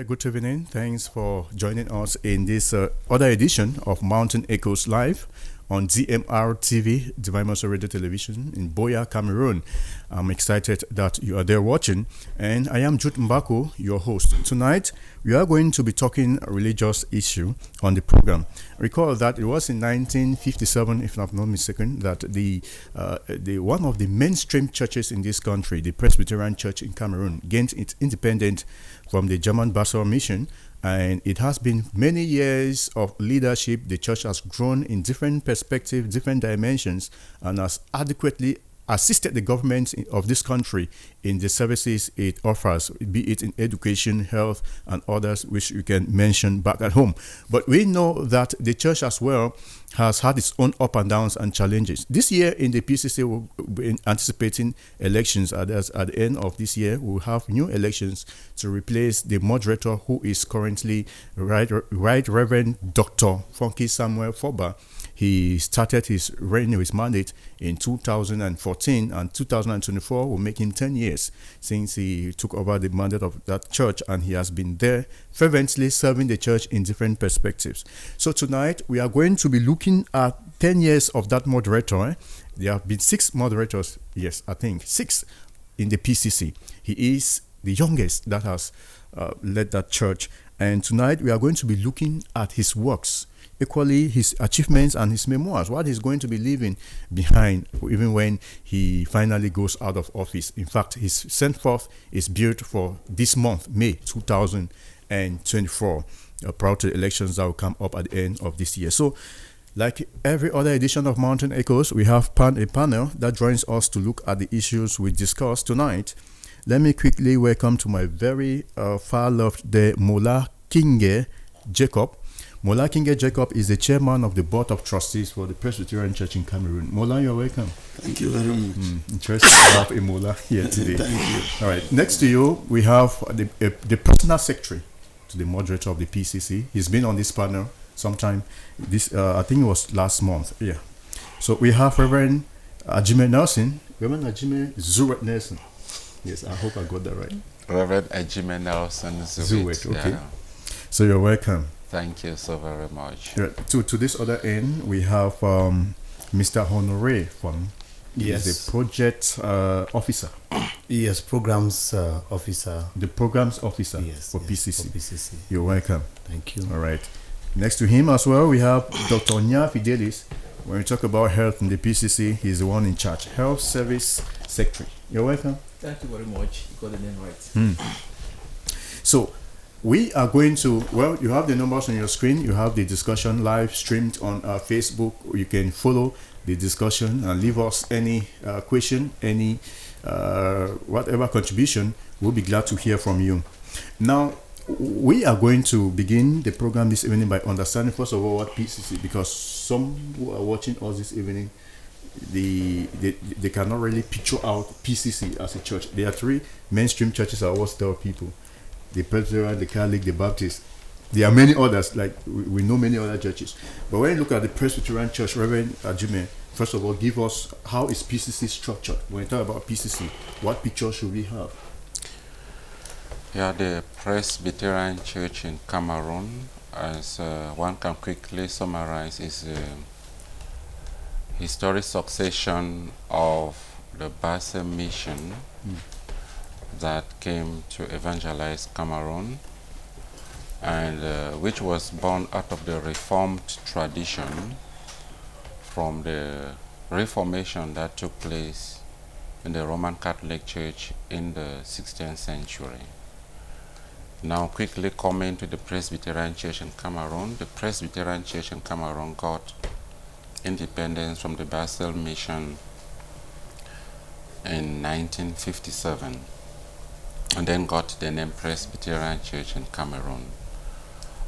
Very good evening. Thanks for joining us in this other edition of Mountain Echoes Live on DMR TV, Divine Mercy Radio Television in Boya, Cameroon. I'm excited that you are there watching, and I am Jude Mbako, your host. Tonight, we are going to be talking a religious issue on the program. Recall that it was in 1957, if I'm not mistaken, that the one of the mainstream churches in this country, the Presbyterian Church in Cameroon, gained its independence from the German Basel Mission. And it has been many years of leadership. The church has grown in different perspectives, different dimensions, and has adequately assisted the government of this country in the services it offers, be it in education, health, and others, which you can mention back at home. But we know that the church as well has had its own up and downs and challenges. This year in the PCC, we'll be anticipating elections. At the end of this year, we'll have new elections to replace the moderator who is currently Right Reverend Dr. Funky Samuel Foba. He started his reign, his mandate in 2014, and 2024 will make him 10 years since he took over the mandate of that church, and he has been there fervently serving the church in different perspectives. So tonight we are going to be looking at 10 years of that moderator. There have been 6 moderators, yes, I think 6 in the PCC. He is the youngest that has led that church, and tonight we are going to be looking at his works, equally his achievements and his memoirs, what he's going to be leaving behind even when he finally goes out of office. In fact, his sent forth is built for this month, May 2024, prior to the elections that will come up at the end of this year. So, like every other edition of Mountain Echoes, we have a panel that joins us to look at the issues we discussed tonight. Let me quickly welcome to my very far-loved Mola Kinge Jacob. Mola Kinge Jacob is the chairman of the board of trustees for the Presbyterian Church in Cameroon. Mola, you're welcome. Thank you very much. Interesting to have a Mola here today. Thank you. All right. Next to you, we have the personal secretary to the moderator of the PCC. He's been on this panel sometime. I think it was last month. Yeah. So we have Reverend Ajime Nelson. Reverend Ajime Zuwet Nelson. Yes, I hope I got that right. Reverend Ajime Nelson Zuwet. Okay. Yeah. So you're welcome. Thank you so very much. To this other end, we have Mr. Honore from the project officer. Yes, programs officer. The programs officer for PCC. For PCC. You're welcome. Thank you. All right. Next to him as well, we have Dr. Nya Fidelis. When we talk about health in the PCC, he's the one in charge. Health Service Secretary. You're welcome. Thank you very much. You got the name right. So, we are going to, well, you have the numbers on your screen. You have the discussion live streamed on Facebook. You can follow the discussion and leave us any question, any whatever contribution. We'll be glad to hear from you. Now, we are going to begin the program this evening by understanding, first of all, what PCC, because some who are watching us this evening, they cannot really picture out PCC as a church. There are 3 mainstream churches I always tell people: the Presbyterian, the Catholic, the Baptist. There are many others, like we know many other churches. But when you look at the Presbyterian Church, Reverend Ajime, first of all, give us how is PCC structured. When you talk about PCC, what picture should we have? Yeah, the Presbyterian Church in Cameroon, as one can quickly summarize, is a historic succession of the Basel Mission that came to evangelize Cameroon, and which was born out of the Reformed tradition from the Reformation that took place in the Roman Catholic Church in the 16th century. Now, quickly coming to the Presbyterian Church in Cameroon. The Presbyterian Church in Cameroon got independence from the Basel Mission in 1957. And then got the name Presbyterian Church in Cameroon.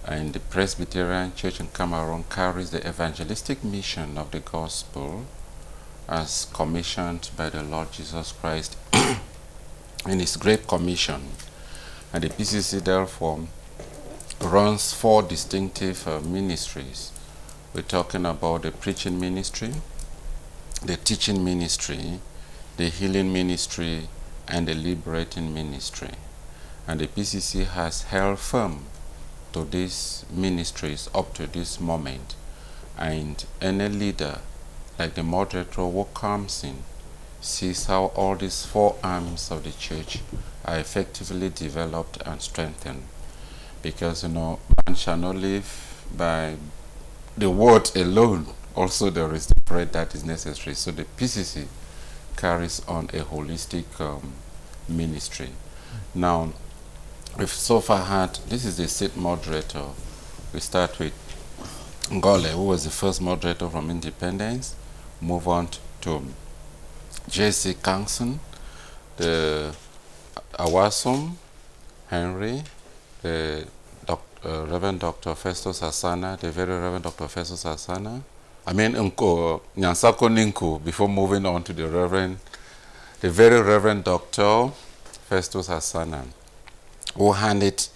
And the Presbyterian Church in Cameroon carries the evangelistic mission of the gospel as commissioned by the Lord Jesus Christ in His Great Commission. And the PCC therefore runs 4 distinctive ministries. We're talking about the preaching ministry, the teaching ministry, the healing ministry, and the liberating ministry. And the PCC has held firm to these ministries up to this moment. And any leader, like the moderator who comes in, sees how all these four arms of the church are effectively developed and strengthened. Because, man shall not live by the word alone. Also, there is the bread that is necessary. So the PCC carries on a holistic ministry. Now, we've so far had, this is the state moderator. We start with Ngole, who was the first moderator from independence. Move on to J.C. Kangson, the Awasum, Henry, the Reverend Dr. Festus Asana, the very Reverend Dr. Festus Asana. Nyansako Ninku, before moving on to the very Reverend Dr. Festus Asana, who handed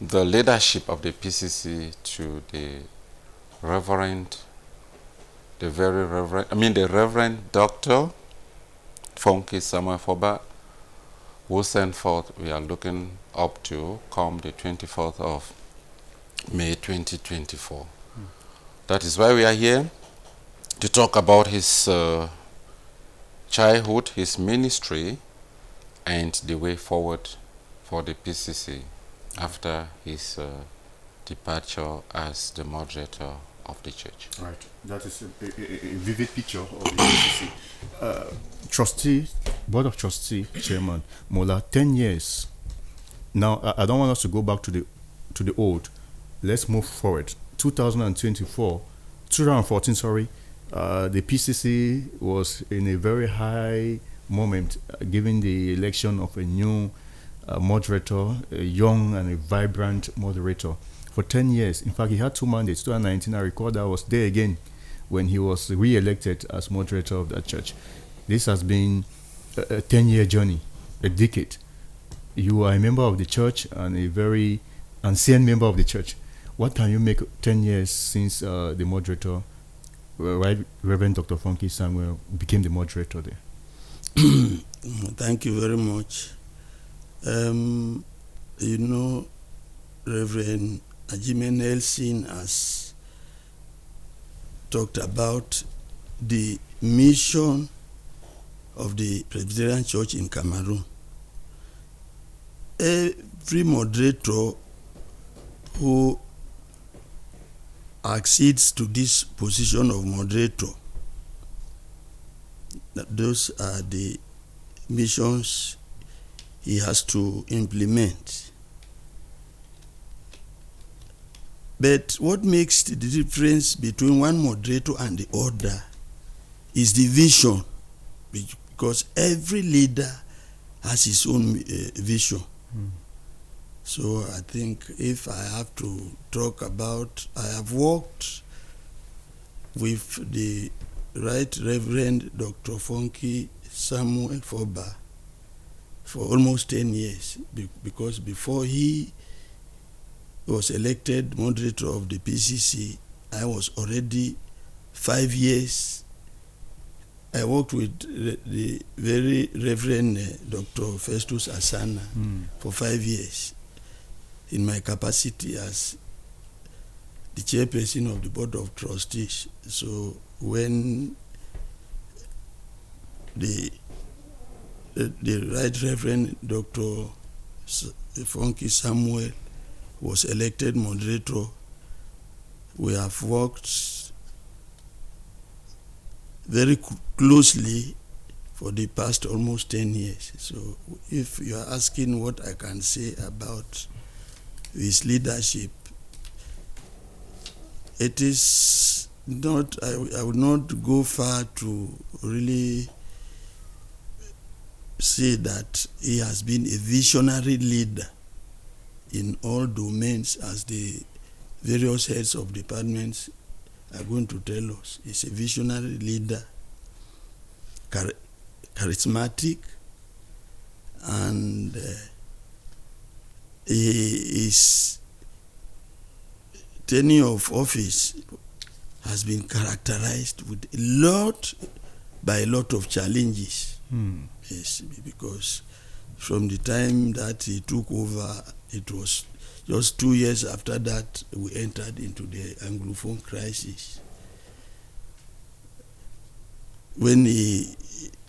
the leadership of the PCC to the Reverend Dr. Funky Samuel Foba, who sent forth, we are looking up to come the 24th of May 2024. That is why we are here, to talk about his childhood, his ministry, and the way forward for the PCC after his departure as the moderator of the church. Right. That is a vivid picture of the PCC. Trustee, Board of Trustee Chairman Mola, 10 years. Now, I don't want us to go back to the old. Let's move forward. 2014, sorry. The PCC was in a very high moment, given the election of a new moderator, a young and a vibrant moderator. For 10 years, in fact, he had 2 mandates. 2019, I recall that I was there again when he was re-elected as moderator of that church. This has been a 10-year journey, a decade. You are a member of the church and a very ancient member of the church. What can you make 10 years since the moderator, Reverend Dr. Funky Samuel, became the moderator there? Thank you very much. Reverend Ajime Nelson has talked about the mission of the Presbyterian Church in Cameroon. Every moderator who accedes to this position of moderator, those are the missions he has to implement. But what makes the difference between one moderator and the other is the vision, because every leader has his own vision. So I think if I have to talk about, I have worked with the Right Reverend Dr. Funky Samuel Foba for almost 10 years, because before he was elected moderator of the PCC, I was already 5 years. I worked with the very Reverend Dr. Festus Asana for 5 years in my capacity as the chairperson of the Board of Trustees. So when the Right Reverend Dr. Funky Samuel was elected moderator, we have worked very closely for the past almost 10 years. So if you are asking what I can say about his leadership, it is not, I would not go far to really say that he has been a visionary leader in all domains, as the various heads of departments are going to tell us. He's a visionary leader, charismatic, and his tenure of office has been characterized with by a lot of challenges. Yes, because from the time that he took over, it was just 2 years after that we entered into the Anglophone crisis. When he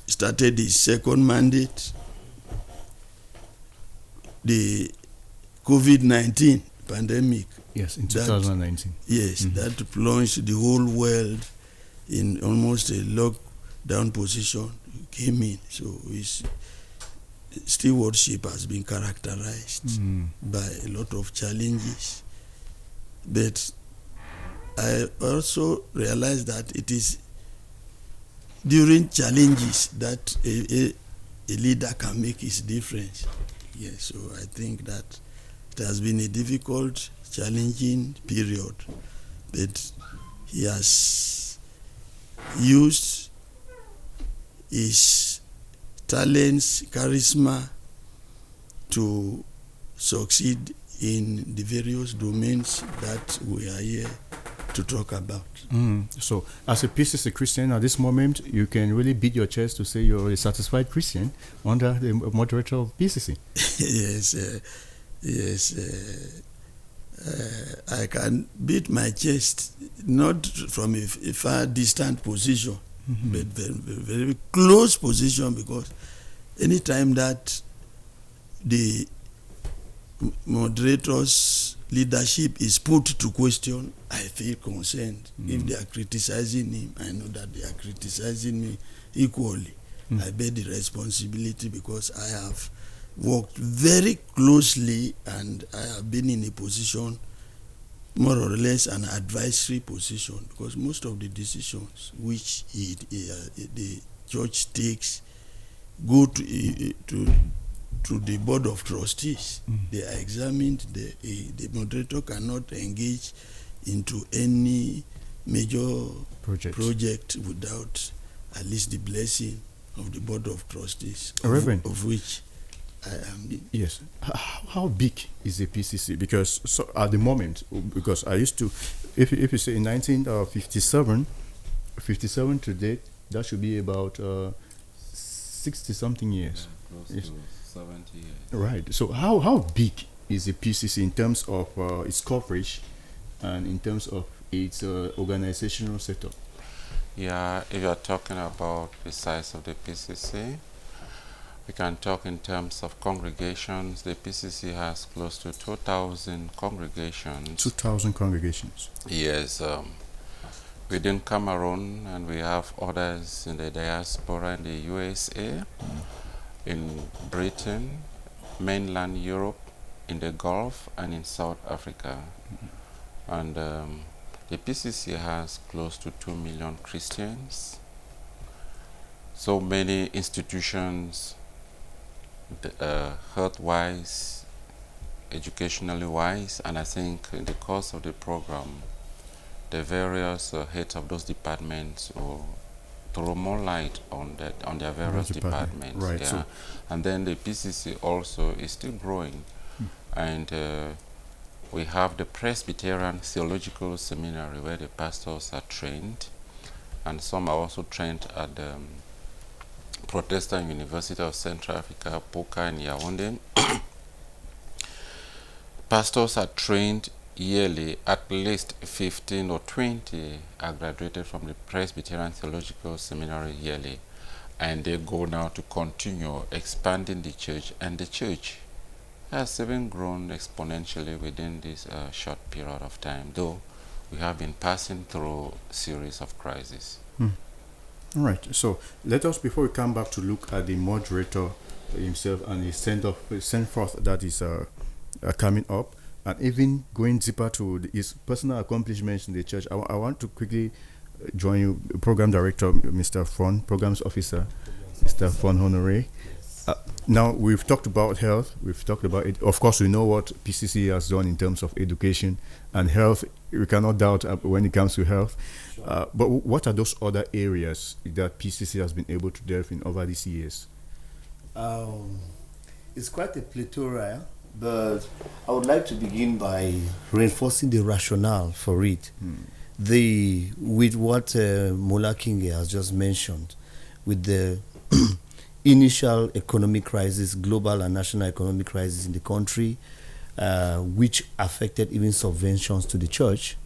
started his second mandate, the COVID-19 pandemic. Yes, in 2019. Yes, that plunged the whole world in almost a lockdown position, came in. So his stewardship has been characterized by a lot of challenges. But I also realized that it is during challenges that a leader can make his difference. Yes, so I think that it has been a difficult, challenging period, but he has used his talents, charisma to succeed in the various domains that we are here to talk about. So, as a PCC Christian at this moment, you can really beat your chest to say you're a satisfied Christian under the moderator of PCC. Yes, I can beat my chest, not from a far distant position, but very, very close position, because anytime that the moderator's leadership is put to question, I feel concerned. If they are criticizing him, I know that they are criticizing me equally. I bear the responsibility because I have worked very closely and I have been in a position, more or less an advisory position, because most of the decisions which the church takes go to the board of trustees. They are examined. The moderator cannot engage into any major project without at least the blessing of the board of trustees, of which I am. Yes. How big is the PCC? Because at the moment, because I used to, if you say in 1957 to date, that should be about 60 something years. Close to 70 years. Right. So how big is the PCC in terms of its coverage and in terms of its organizational setup? Yeah, if you are talking about the size of the PCC, we can talk in terms of congregations. The PCC has close to 2,000 congregations. 2,000 congregations. Yes, within Cameroon, and we have others in the diaspora in the USA, in Britain, mainland Europe, in the Gulf, and in South Africa. And the PCC has close to 2 million Christians. So many institutions, health-wise, educationally wise, and I think in the course of the program, the various heads of those departments will throw more light on their various departments. Right. Yeah. So, and then the PCC also is still growing, and we have the Presbyterian Theological Seminary where the pastors are trained, and some are also trained at the Protestant University of Central Africa, Poka and Yaoundé. Pastors are trained yearly. At least 15 or 20 are graduated from the Presbyterian Theological Seminary yearly, and they go now to continue expanding the church, and the church has even grown exponentially within this short period of time, though we have been passing through a series of crises. all right. So let us, before we come back, to look at the moderator himself and his send forth that is coming up, and even going deeper to his personal accomplishments in the church. I want to quickly join you, Program Director, Mr. Fon, Programs Officer, Mr. Fon Honore. Now, we've talked about health, we've talked about it. Of course, we know what PCC has done in terms of education and health. We cannot doubt when it comes to health. But what are those other areas that PCC has been able to delve in over these years? It's quite a plethora, but I would like to begin by reinforcing the rationale for it. With what Mola King has just mentioned, with the initial economic crisis, global and national economic crisis in the country, which affected even subventions to the church,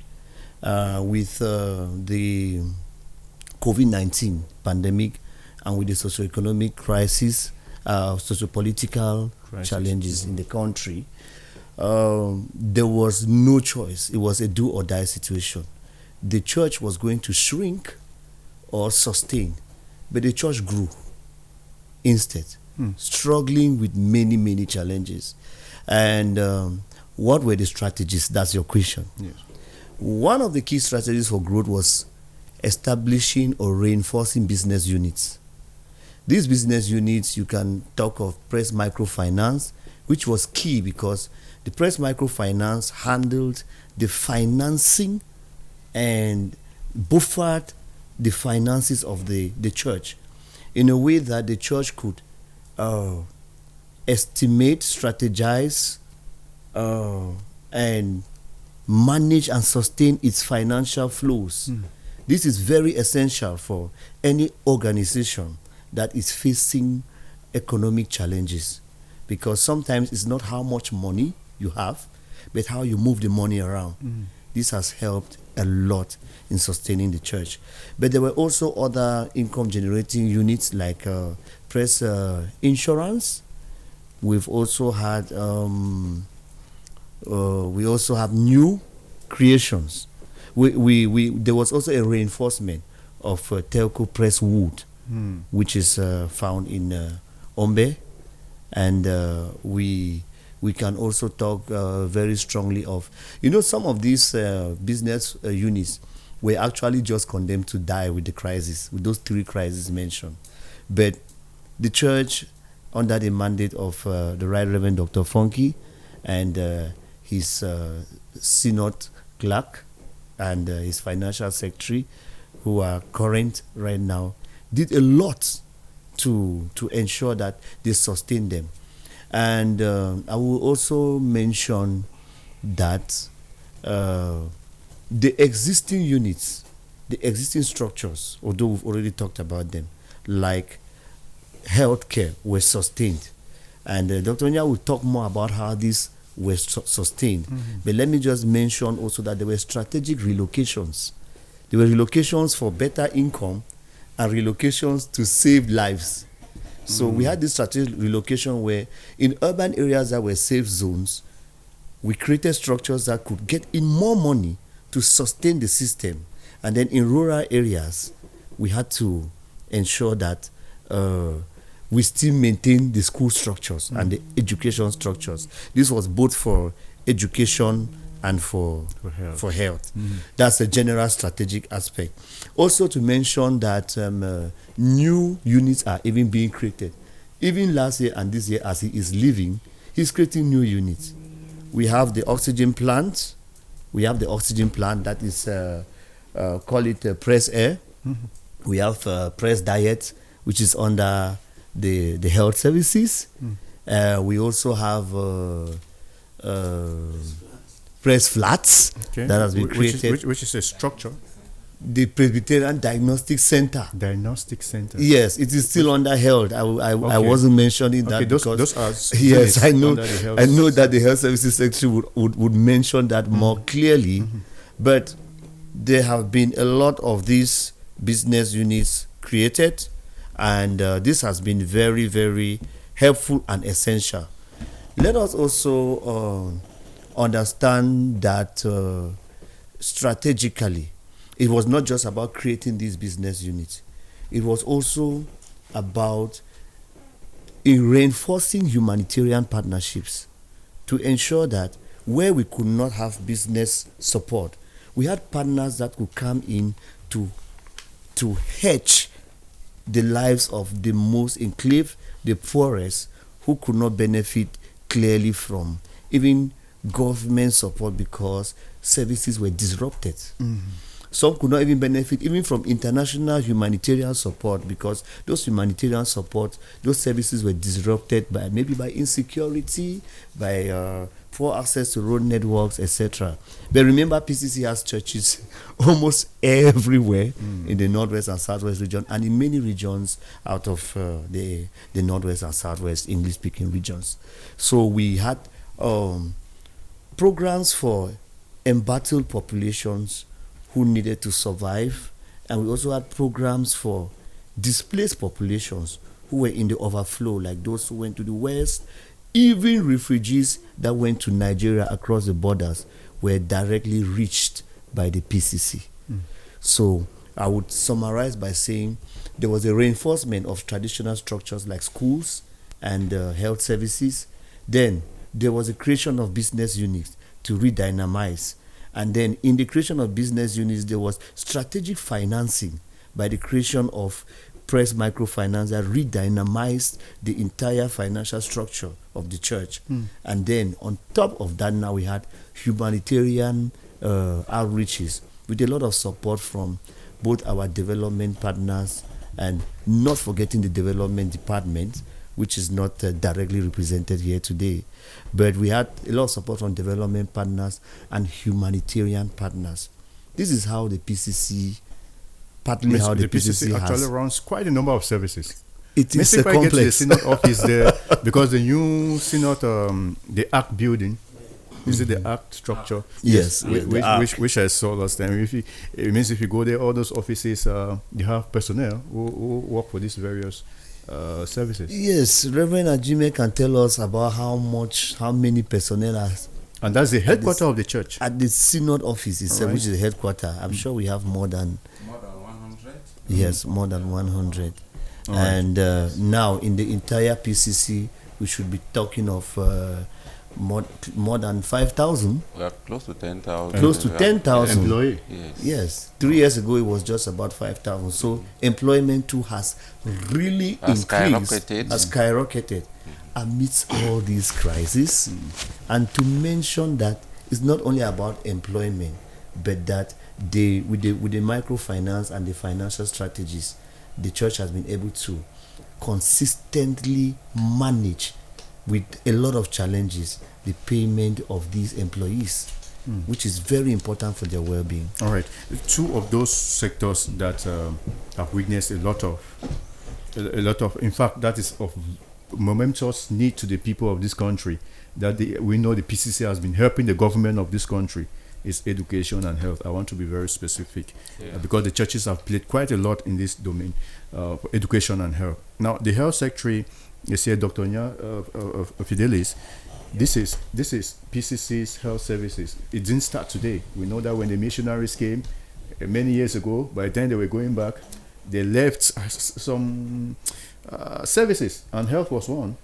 with the COVID-19 pandemic, and with the socio-economic crisis, socio-political challenges in the country. There was no choice. It was a do or die situation. The church was going to shrink or sustain, but the church grew instead, struggling with many, many challenges. And what were the strategies? That's your question. Yes. One of the key strategies for growth was establishing or reinforcing business units. These business units, you can talk of Press Microfinance, which was key because the Press Microfinance handled the financing and buffered the finances of the church in a way that the church could estimate, strategize, and manage and sustain its financial flows. This is very essential for any organization that is facing economic challenges, because sometimes it's not how much money you have, but how you move the money around. This has helped a lot in sustaining the church. But there were also other income generating units like Press Insurance. We've also had we also have new creations. There was also a reinforcement of Telco Press Wood, which is found in Ombe, and we can also talk very strongly of, some of these business units were actually just condemned to die with the crisis, with those three crises mentioned. But the church, under the mandate of the Right Reverend Dr. Funky and his synod clerk and his financial secretary, who are current right now, did a lot to ensure that they sustain them. And I will also mention that the existing units, the existing structures, although we've already talked about them, like healthcare, were sustained. And Dr. Onya will talk more about how these were sustained. But let me just mention also that there were strategic relocations. There were relocations for better income and relocations to save lives. So we had this strategic relocation where in urban areas that were safe zones, we created structures that could get in more money to sustain the system. And then in rural areas, we had to ensure that we still maintain the school structures and the education structures. This was both for education and for health. That's a general strategic aspect. Also to mention that new units are even being created. Even last year and this year, as he is leaving, he's creating new units. We have the oxygen plant. We have the oxygen plant that is, call it Press Air. We have Press Diet, which is under the health services. We also have Press Flats that has been created. Which is a structure. The Presbyterian Diagnostic Center. Diagnostic Center. Yes, it is still under health. I wasn't mentioning that because those are yes, I know. under the health I know that the health services secretary would mention that more clearly. But there have been a lot of these business units created, and this has been very, very helpful and essential. Let us also understand that strategically, it was not just about creating these business units. It was also about reinforcing humanitarian partnerships to ensure that where we could not have business support, we had partners that could come in to hedge the lives of the most enclave, the poorest, who could not benefit clearly from even government support because services were disrupted. Some could not even benefit even from international humanitarian support, because those humanitarian support, those services were disrupted by maybe by insecurity, by poor access to road networks, etc. But remember, PCC has churches almost everywhere in the Northwest and Southwest region, and in many regions out of the Northwest and Southwest English-speaking regions. So we had programs for embattled populations who needed to survive, and we also had programs for displaced populations who were in the overflow, like those who went to the West. Even refugees that went to Nigeria across the borders were directly reached by the PCC. So I would summarize by saying there was a reinforcement of traditional structures like schools and health services. Then there was a creation of business units to redynamize. And then in the creation of business units, there was strategic financing by the creation of Press Microfinance that redynamized the entire financial structure of the church. And then on top of that, now we had humanitarian outreaches with a lot of support from both our development partners, and not forgetting the development department, which is not directly represented here today. But we had a lot of support from development partners and humanitarian partners. This is how the PCC, partly how the PCC actually runs quite a number of services. It is If I get to the complex. synod office there, because the new synod, the ARC building, is it the ARC structure? Yes, yeah, the ARC. Which I saw last time. It means if you go there, all those offices, you have personnel who work for these various services. Yes, Reverend Ajime can tell us about how many personnel are And that's the headquarters of the church. at the synod office itself, Right. which is the headquarters. I'm sure we have more than 100. yes, more than 100. All right. And now in the entire PCC, we should be talking of more than 5,000. We are close to 10,000. Close to We are- 10,000. Employee. Yes. Yes, 3 years ago it was just about 5,000. So employment too has really Has increased, skyrocketed. has skyrocketed amidst all these crises. And to mention that it's not only about employment, but that with the microfinance and the financial strategies, the church has been able to consistently manage with a lot of challenges the payment of these employees, which is very important for their well-being. All right. Two of those sectors that have witnessed a lot of, in fact, that is of momentous need to the people of this country, that we know the PCC has been helping the government of this country, is education and health. I want to be very specific because the churches have played quite a lot in this domain, for education and health. Now, the health secretary, you see, Dr. Nya Fidelis, this is PCC's health services. It didn't start today. We know that when the missionaries came many years ago, by the time they were going back, they left some services, and health was one.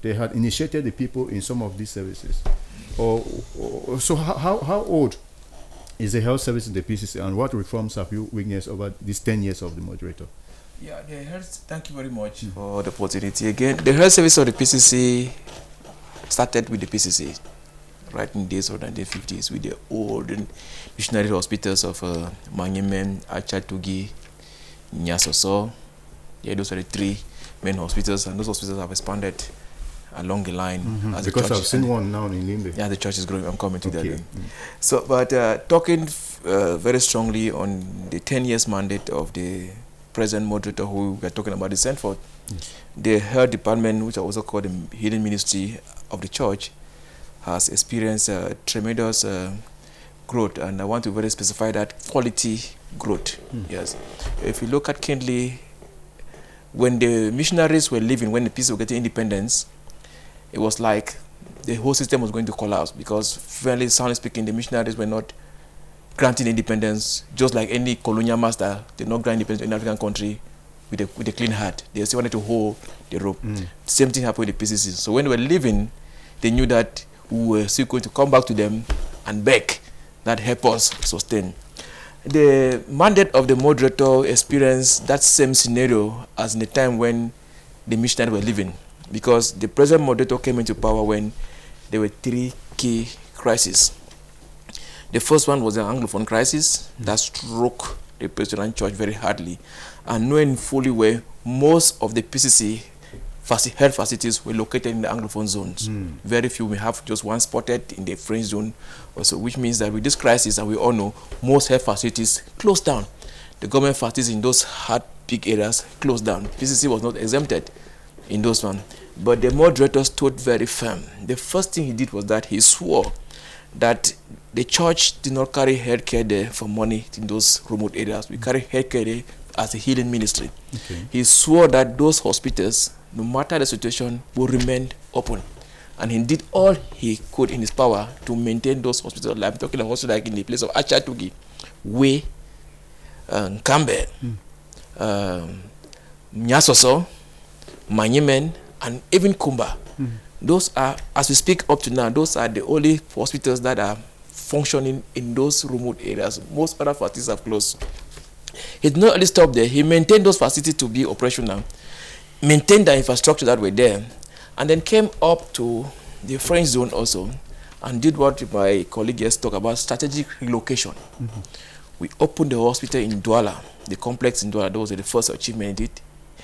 They had initiated the people in some of these services. So how old is the health service in the PCC, and what reforms have you witnessed over these 10 years of the moderator? Yeah, the health. Thank you very much for the opportunity again. The health service of the PCC started with the PCC, right in the days of the 1950s, with the old missionary hospitals of Manyemen, Achatugi, Nyasoso. Yeah, those are the three main hospitals, and those hospitals have expanded along the line. As the Because church, I've seen one now in Limbe. yeah, the church is growing. I'm coming to Okay. that. So, but talking very strongly on the 10 years mandate of the present moderator who we are talking about, the Sanford, the health department, which I also call the hidden ministry of the church, has experienced tremendous growth, and I want to very specify that quality growth. Yes, if you look at Kindley, when the missionaries were leaving, when the people were getting independence, it was like the whole system was going to collapse, because fairly soundly speaking, the missionaries were not granting independence. Just like any colonial master, they not grant independence in an African country with a clean heart. They still wanted to hold the rope. Same thing happened with the PCC. So when they were leaving, they knew that we were still going to come back to them and beg that help us sustain. The mandate of the moderator experienced that same scenario as in the time when the missionaries were leaving, because the present moderator came into power when there were three key crises. The first one was the Anglophone crisis that struck the Presbyterian Church very hardly, and knowing fully well most of the PCC health facilities were located in the Anglophone zones. Very few, we have just one spotted in the French zone also, which means that with this crisis, and we all know, most health facilities closed down. The government facilities in those hard big areas closed down. PCC was not exempted in those ones. But the moderator stood very firm. The first thing he did was that he swore that the church did not carry healthcare there for money in those remote areas. We carry healthcare there as a healing ministry. Okay. He swore that those hospitals, no matter the situation, will remain open. And he did all he could in his power to maintain those hospitals alive. I'm talking about hospitals like in the place of Achatugi, Way, Campbell, Nyasoso, Manyemen, and even Kumba. Those are, as we speak up to now, those are the only hospitals that are functioning in those remote areas. Most other facilities have closed. He did not only stop there, he maintained those facilities to be operational, maintained the infrastructure that were there, and then came up to the French zone also and did what my colleague just talked about, strategic relocation. We opened the hospital in Douala, the complex in Douala. That was the first achievement he did.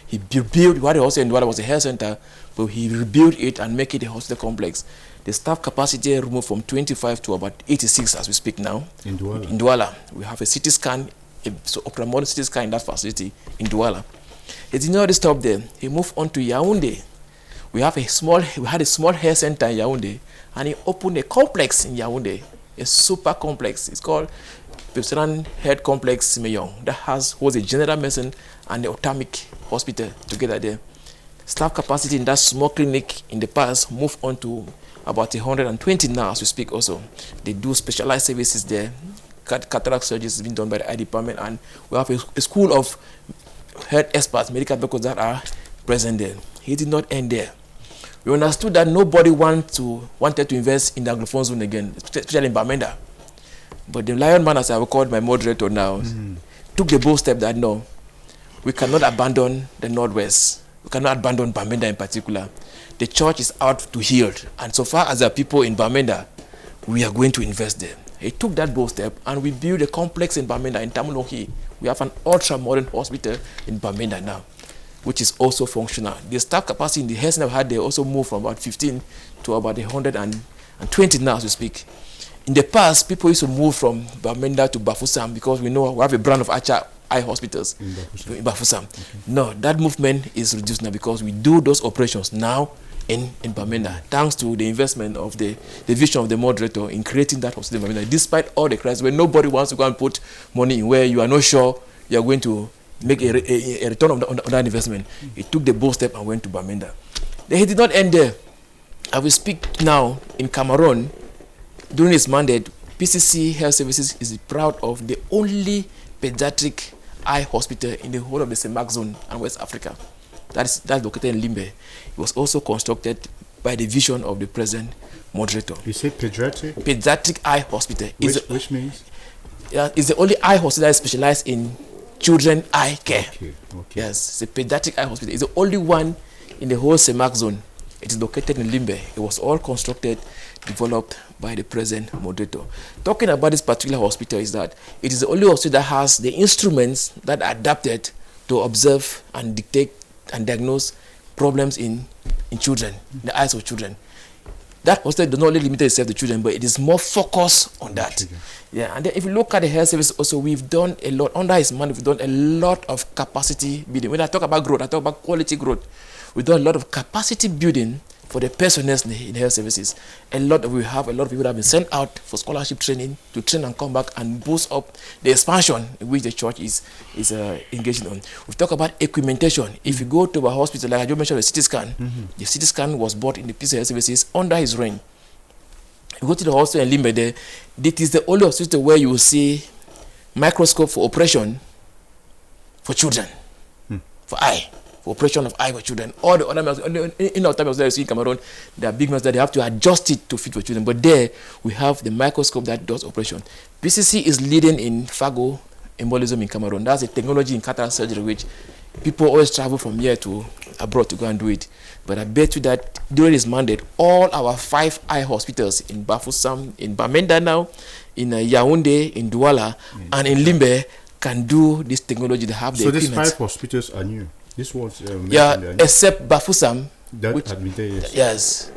He built what the hospital in Douala was a health center, but he rebuilt it and make it a hospital complex. The staff capacity removed from 25 to about 86 as we speak now. In Douala? In Douala. We have a CT scan, so ultra-modern CT scan in that facility in Douala. He did not stop there. He moved on to Yaoundé. We had a small health center in Yaoundé, and he opened a complex in Yaoundé, a super complex. It's called Presbyterian Health Complex Meyong. That holds a general medicine and the ophthalmic hospital together there. Staff capacity in that small clinic in the past moved on to about 120 now as we speak also. They do specialized services there. Cataract surgery is being done by the eye department, and we have a school of health experts, medical doctors that are present there. He did not end there. We understood that nobody wanted to invest in the Anglophone zone again, especially in Bamenda. But the lion man, as I will call my moderator now, took the bold step that no, we cannot abandon the Northwest. We cannot abandon Bamenda in particular. The church is out to heal. And so far as there are people in Bamenda, we are going to invest there. He took that bold step, and we built a complex in Bamenda, in Tamulohi. We have an ultra-modern hospital in Bamenda now, which is also functional. The staff capacity in the health center had, they also moved from about 15 to about 120 now as we speak. In the past, people used to move from Bamenda to Bafoussam because we know we have a brand of eye hospitals in Bafoussam. Okay. No, that movement is reduced now because we do those operations now in Bamenda, thanks to the investment of the vision of the moderator in creating that hospital in Bamenda, despite all the crisis where nobody wants to go and put money in where you are not sure you are going to make a return on that investment. He took the bold step and went to Bamenda. Then he did not end there. As we speak now in Cameroon, during his mandate, PCC Health Services is proud of the only pediatric eye hospital in the whole of the Semak zone and West Africa. That's located in Limbe. It was also constructed by the vision of the present moderator. You say pediatric? Pediatric eye hospital. Which means? It's the only eye hospital that is specialized in children eye care. Okay. Yes, it's a pediatric eye hospital. It's the only one in the whole Semak zone. It is located in Limbe. It was all constructed, developed by the present moderator. Talking about this particular hospital is that it is the only hospital that has the instruments that are adapted to observe and detect and diagnose problems in children, in the eyes of children. That hospital does not only limit itself to children, but it is more focused on that. Yeah, and then if you look at the health service also, we've done a lot, under his mandate, we've done a lot of capacity building. When I talk about growth, I talk about quality growth. We've done a lot of capacity building for the personnel in health services. We have a lot of people that have been sent out for scholarship training to train and come back and boost up the expansion in which the church is engaging on. We've talked about equimentation. If you go to a hospital, like I just mentioned, the CT scan, the CT scan was bought in the PC Health Services under his reign. You go to the hospital in Limbe there, it is the only hospital where you will see microscope for operation for children, for eye. For operation of eye for children. All the other in our time that you see in Cameroon, there are big ones that they have to adjust it to fit for children. But there we have the microscope that does operation. PCC is leading in phago embolism in Cameroon. That's a technology in cataract surgery which people always travel from here to abroad to go and do it. But I bet you that during his mandate, all our 5 eye hospitals in Bafoussam, in Bamenda now, in Yaoundé, in Douala, and in Limbe can do this technology. They have the So these equipment. 5 hospitals are new. This was Except Bafoussam. that which, admitted. yes.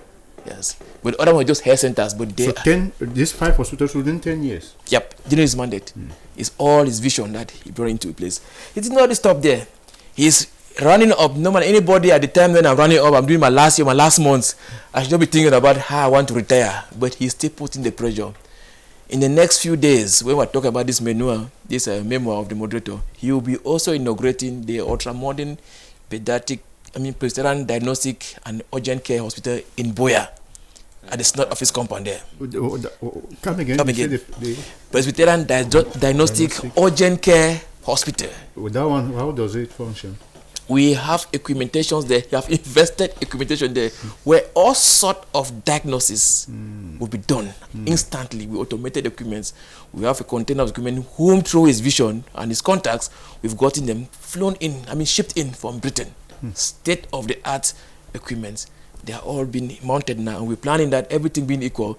But the other one just health centers. But they, So these 5 hospitals within 10 years. Yep, during his mandate, it's all his vision that he brought into place. He did not stop there. He's running up. Normally, anybody at the time when I'm running up, I'm doing my last year, my last months, I should not be thinking about how I want to retire. But he's still putting the pressure. In the next few days, when we're talking about this memoir of the moderator, he will be also inaugurating the ultra-modern Presbyterian Diagnostic and Urgent Care Hospital in Boya, at the Snot Office compound there. Come again. Presbyterian Diagnostic Urgent Care Hospital. With that one, how does it function? We have documentations there. We have invested documentation there where all sort of diagnosis will be done instantly. We automated documents. We have a container of documents whom through his vision and his contacts, we've gotten them shipped in from Britain. State-of-the-art equipment. They are all being mounted now, and we're planning that everything being equal.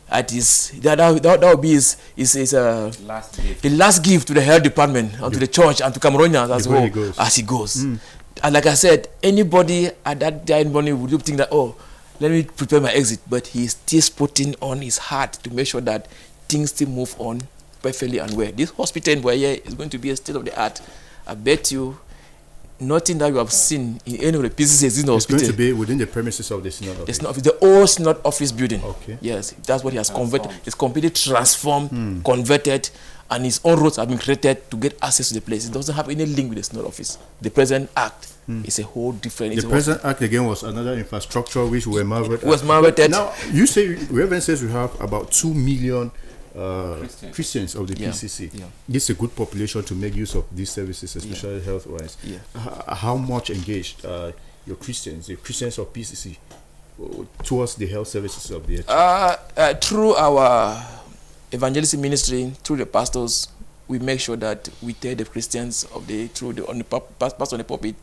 That will be his last gift to the health department and to the church and to Cameroonians as well as he goes. And like I said, anybody at that time money would think that, oh, let me prepare my exit, but he's still putting on his heart to make sure that things still move on perfectly and well. This hospital in Boye is going to be a state of the art. I bet you nothing that you have seen in any of the pieces in the hospital. It's going to be within the premises of the Synod office. It's not the old Synod office building. Okay. Yes, that's what he has converted. It's completely transformed, converted, and his own roads have been created to get access to the place. It doesn't have any link with the Synod office. The present act is a whole different. The present act again was another infrastructure which were marveted. Was marveted. Now you say Reverend says we have about 2 million Christians of the PCC. Yeah. This is a good population to make use of these services, especially health-wise. Yeah. How much engaged your Christians, the Christians of PCC, towards the health services of the church? Through our evangelism ministry, through the pastors, we make sure that we tell the Christians on the pulpit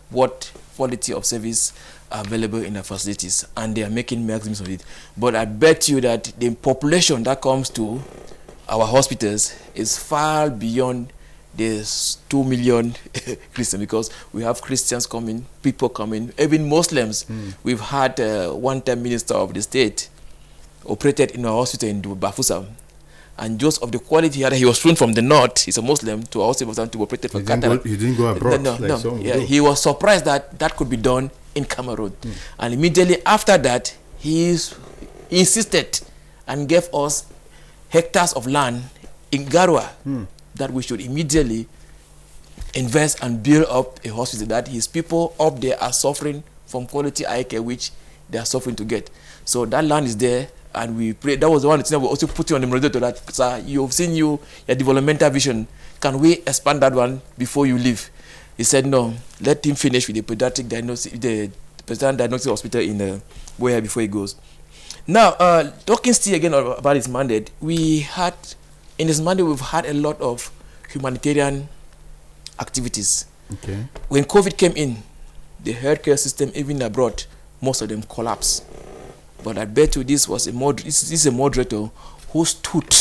what quality of service are available in the facilities, and they are making maximums of it. But I bet you that the population that comes to our hospitals is far beyond the 2 million Christians, because we have Christians coming, people coming, even Muslims. We've had one-time minister of the state operated in our hospital in Bafoussam. And just of the quality he was flown from the north, he's a Muslim, to our hospital to operate for cataract. He didn't go abroad. He was surprised that could be done in Cameroon. And immediately after that, he insisted and gave us hectares of land in Garua that we should immediately invest and build up a hospital that his people up there are suffering from quality eye care, which they are suffering to get. So that land is there. And we pray. That was the one thing we also put you on the moderator, that, sir, you've seen your developmental vision. Can we expand that one before you leave? He said, no, let him finish with the pediatric diagnostic, the Presbyterian Diagnostic Hospital in Boya before he goes. Now, talking still again about his mandate, we've had a lot of humanitarian activities. Okay. When COVID came in, the healthcare system, even abroad, most of them collapsed. But I bet you this is a moderator who stood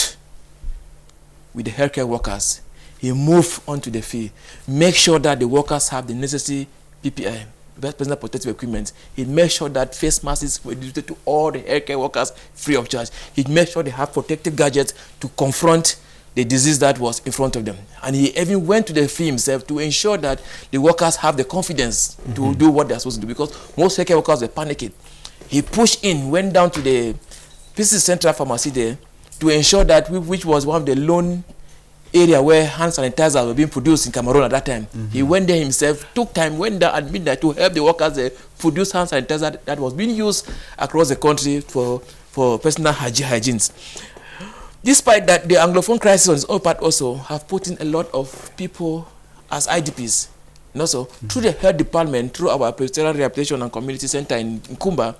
with the healthcare workers. He moved onto the field, make sure that the workers have the necessary PPE, personal protective equipment. He made sure that face masks were distributed to all the healthcare workers free of charge. He made sure they have protective gadgets to confront the disease that was in front of them. And he even went to the field himself to ensure that the workers have the confidence to do what they're supposed to do, because most healthcare workers were panicking. He pushed in, went down to the PC Central Pharmacy there to ensure that, which was one of the lone area where hand sanitizers were being produced in Cameroon at that time. He went there himself, took time, went there at midnight to help the workers there produce hand sanitizer that was being used across the country for personal hygienes. Despite that, the Anglophone crisis on its own part also have put in a lot of people as IDPs. And also, through the health department, through our Presbyterian Rehabilitation and Community Center in Kumba,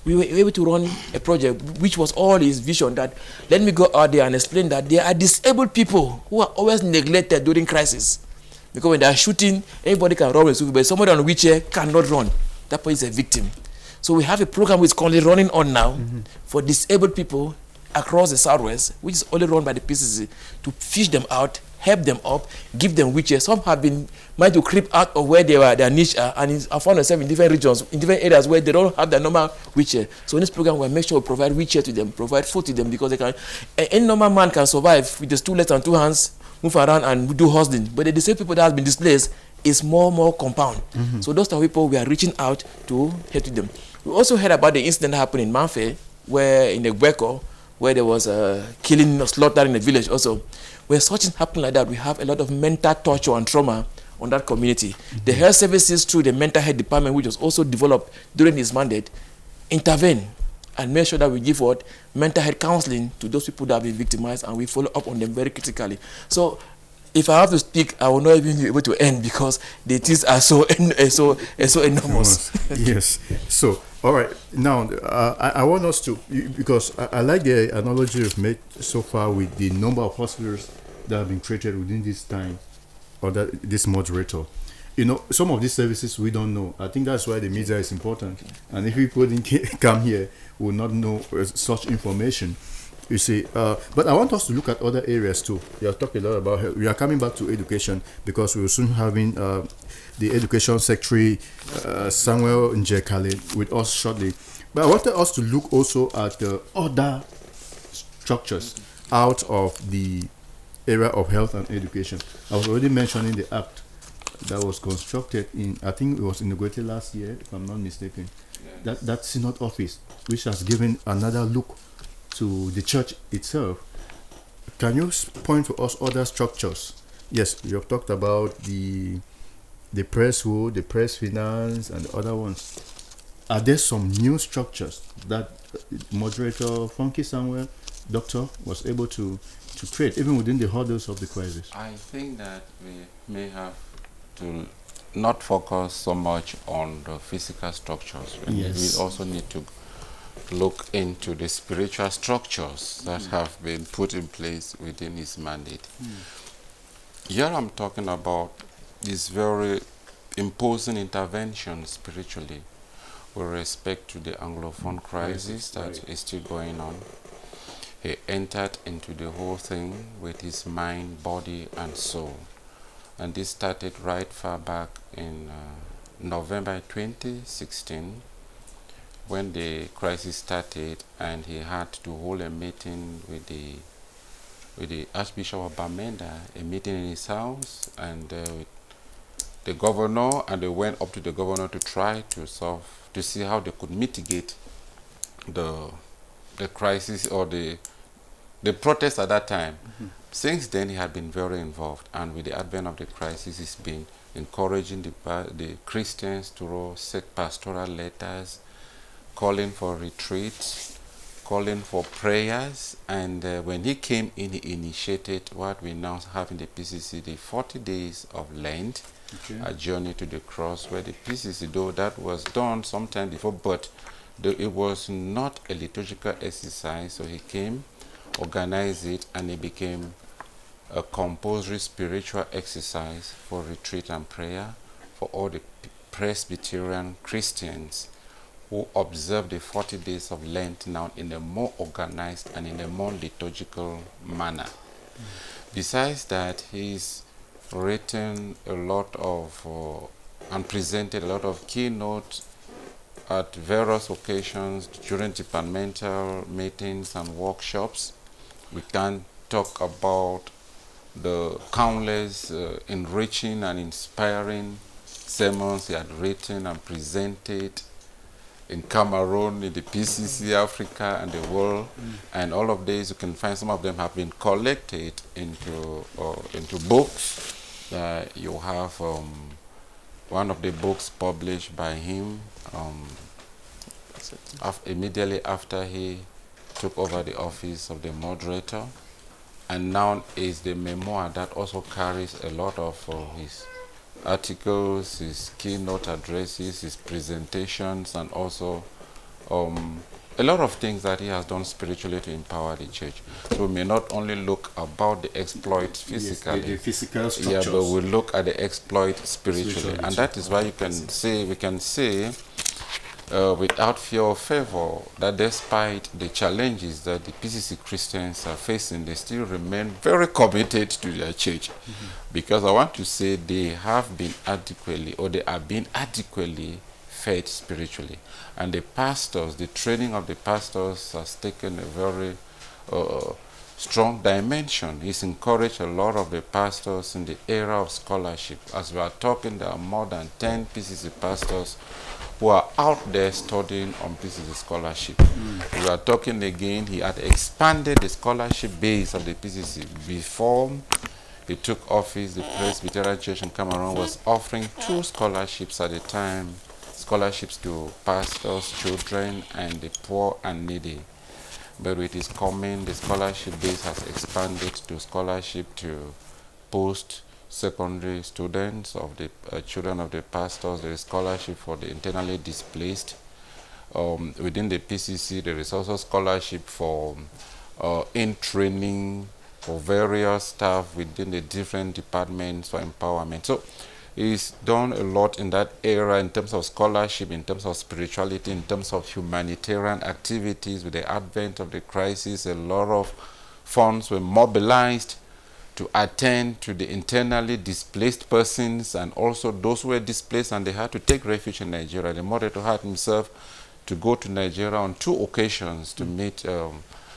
we were able to run a project which was all his vision, that let me go out there and explain that there are disabled people who are always neglected during crisis. Because when they are shooting, anybody can run with, but somebody on a wheelchair cannot run. That person is a victim. So we have a program which is currently running on now for disabled people across the southwest, which is only run by the PCC, to fish them out, help them up, give them wheelchairs. Some have been meant to creep out of where their niche are, and I found themselves in different regions, in different areas where they don't have their normal wheelchair. So in this program, we make sure we provide wheelchair to them, provide food to them, because they can. Any normal man can survive with just 2 legs and 2 hands, move around and do hustling. But the disabled people that have been displaced is more compound. So those are people we are reaching out to help to them. We also heard about the incident that happened in Manfe, where in the Gweko, where there was a killing or slaughter in the village also. Where such things happen like that, we have a lot of mental torture and trauma on that community. The health services through the mental health department, which was also developed during his mandate, intervene and make sure that we give what mental health counseling to those people that have been victimized, and we follow up on them very critically. So if I have to speak, I will not even be able to end, because the things are so enormous. Yes. So, all right. Now, I want us to, because I like the analogy you've made so far with the number of hospitals that have been created within this time, or this moderator. Some of these services we don't know. I think that's why the media is important. And if people didn't come here, we will not know such information. You see, but I want us to look at other areas too. You have talked a lot about health. We are coming back to education, because we will soon having the Education Secretary Samuel Njekale with us shortly. But I wanted us to look also at the other structures out of the area of health and education. I was already mentioning the act that was constructed I think it was inaugurated last year, if I'm not mistaken. Yes. That Synod office, which has given another look to the church itself. Can you point to us other structures? Yes, you have talked about the press wood, the press finance, and the other ones. Are there some new structures that moderator Funky Samuel, doctor, was able to create, even within the hurdles of the crisis? I think that we may have to not focus so much on the physical structures. Yes. We also need to look into the spiritual structures that have been put in place within his mandate. Here I'm talking about this very imposing intervention spiritually with respect to the Anglophone crisis that is still going on. He entered into the whole thing with his mind, body, and soul. And this started right far back in November 2016, when the crisis started, and he had to hold a meeting with the Archbishop of Bamenda, a meeting in his house, and the governor, and they went up to the governor to try to see how they could mitigate the crisis or the protest at that time. Since then, he had been very involved, and with the advent of the crisis, he's been encouraging the Christians to send pastoral letters, calling for retreats, calling for prayers, and when he came in, he initiated what we now have in the PCC, the 40 days of Lent, a journey to the cross, where the PCC, though that was done sometime before, but it was not a liturgical exercise, so he came, organized it, and it became a compulsory spiritual exercise for retreat and prayer for all the Presbyterian Christians who observe the 40 days of Lent now in a more organized and in a more liturgical manner. Besides that, he's written a lot of and presented a lot of keynotes at various occasions during departmental meetings and workshops. We can talk about the countless enriching and inspiring sermons he had written and presented in Cameroon, in the PCC, Africa, and the world. And all of these, you can find some of them have been collected into books. You have one of the books published by him immediately after he took over the office of the moderator, and now is the memoir that also carries a lot of his articles, his keynote addresses, his presentations, and also a lot of things that he has done spiritually to empower the church. So we may not only look about the exploits physically, the physical structures, but we look at the exploit spiritually. And that is why we can say without fear or favor, that despite the challenges that the PCC Christians are facing, they still remain very committed to their church. Because I want to say they have been adequately, or they are being adequately fed spiritually. And the pastors, the training of the pastors has taken a very strong dimension. He's encouraged a lot of the pastors in the era of scholarship. As we are talking, there are more than 10 PCC pastors who are out there studying on PCC scholarship. We are talking again, he had expanded the scholarship base of the PCC. Before he took office, the Presbyterian Church in Cameroon was offering 2 scholarships at a time, scholarships to pastors, children, and the poor and needy. But with his coming, the scholarship base has expanded to scholarship to post-secondary students of the children of the pastors. There is scholarship for the internally displaced. Within the PCC, there is also scholarship for in training for various staff within the different departments for empowerment. So he's done a lot in that area in terms of scholarship, in terms of spirituality, in terms of humanitarian activities. With the advent of the crisis, a lot of funds were mobilized to attend to the internally displaced persons and also those who were displaced and they had to take refuge in Nigeria. The moderator had himself to go to Nigeria on 2 occasions to meet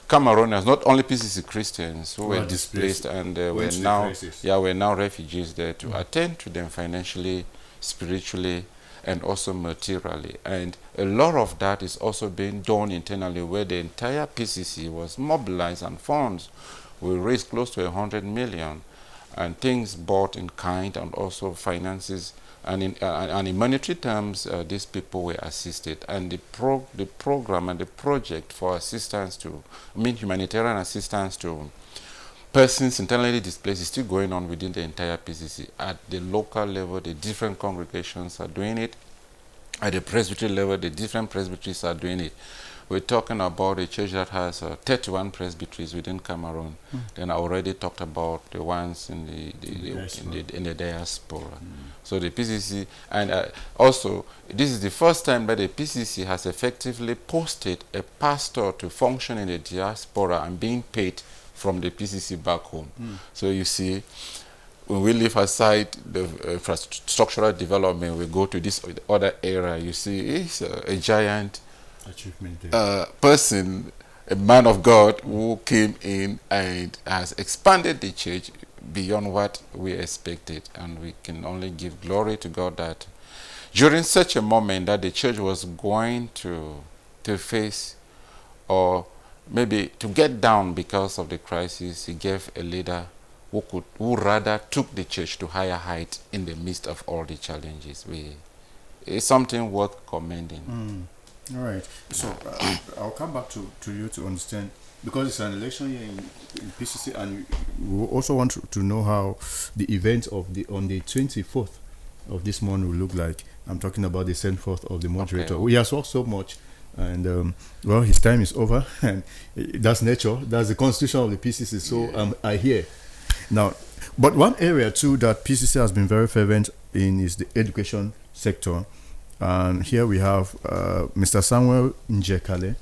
Cameroonians, not only PCC Christians who were displaced and were now refugees there, to attend to them financially, spiritually, and also materially. And a lot of that is also being done internally, where the entire PCC was mobilized and funds we raised close to 100 million, and things bought in kind and also finances. And in monetary terms, these people were assisted. And the program and the project for assistance to, humanitarian assistance to persons internally displaced is still going on within the entire PCC. At the local level, the different congregations are doing it. At the presbytery level, the different presbyteries are doing it. We're talking about a church that has 31 presbyteries within Cameroon. Then I already talked about the ones in the diaspora. So the PCC, and also this is the first time that the PCC has effectively posted a pastor to function in the diaspora and being paid from the PCC back home. So you see, when we leave aside the infrastructural development, we go to this other area. You see, it's a giant achievement person, a man of God who came in and has expanded the church beyond what we expected. And we can only give glory to God that during such a moment that the church was going to face, or maybe to get down because of the crisis, he gave a leader who rather took the church to higher heights in the midst of all the challenges. It's something worth commending. All right. So I'll come back to you to understand, because it's an election year in PCC, and we also want to know how the event on the 24th of this month will look like. I'm talking about the send forth of the moderator. Okay. We have talked so much, and well, his time is over, and that's nature. That's the constitution of the PCC. So I hear now. But one area too that PCC has been very fervent in is the education sector. And here we have Mr. Samuel Njekale.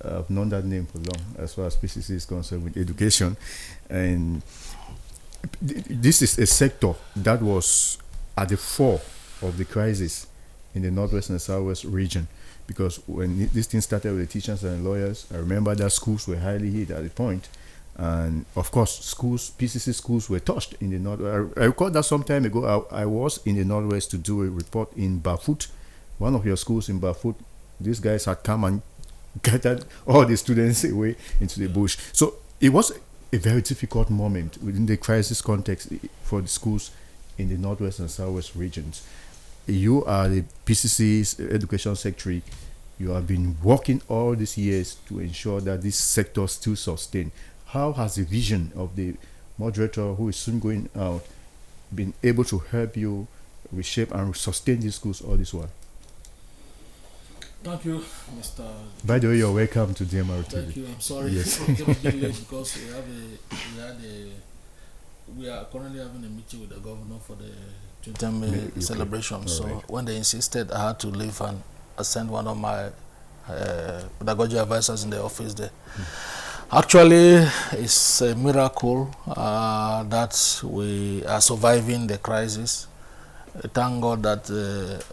I've known that name for long, as far as PCC is concerned with education. And this is a sector that was at the fore of the crisis in the Northwest and Southwest region. Because when this thing started with the teachers and lawyers, I remember that schools were highly hit at the point. And of course, PCC schools were touched in the Northwest. I recall that some time ago, I was in the Northwest to do a report in Bafut, one of your schools in Bafut. These guys had come and gathered all the students away into the bush. So it was a very difficult moment within the crisis context for the schools in the Northwest and Southwest regions. You are the PCC's education secretary. You have been working all these years to ensure that this sector still sustain. How has the vision of the moderator, who is soon going out, been able to help you reshape and sustain these schools all this while? Thank you, Mr. By the way, you're welcome to DMR TV. Thank you. I'm sorry Yes. for getting a bit late because we are currently having a meeting with the governor for the 20th celebration. So when they insisted, I had to leave and sent one of my pedagogy advisors in the office there. Actually, it's a miracle that we are surviving the crisis. Thank God that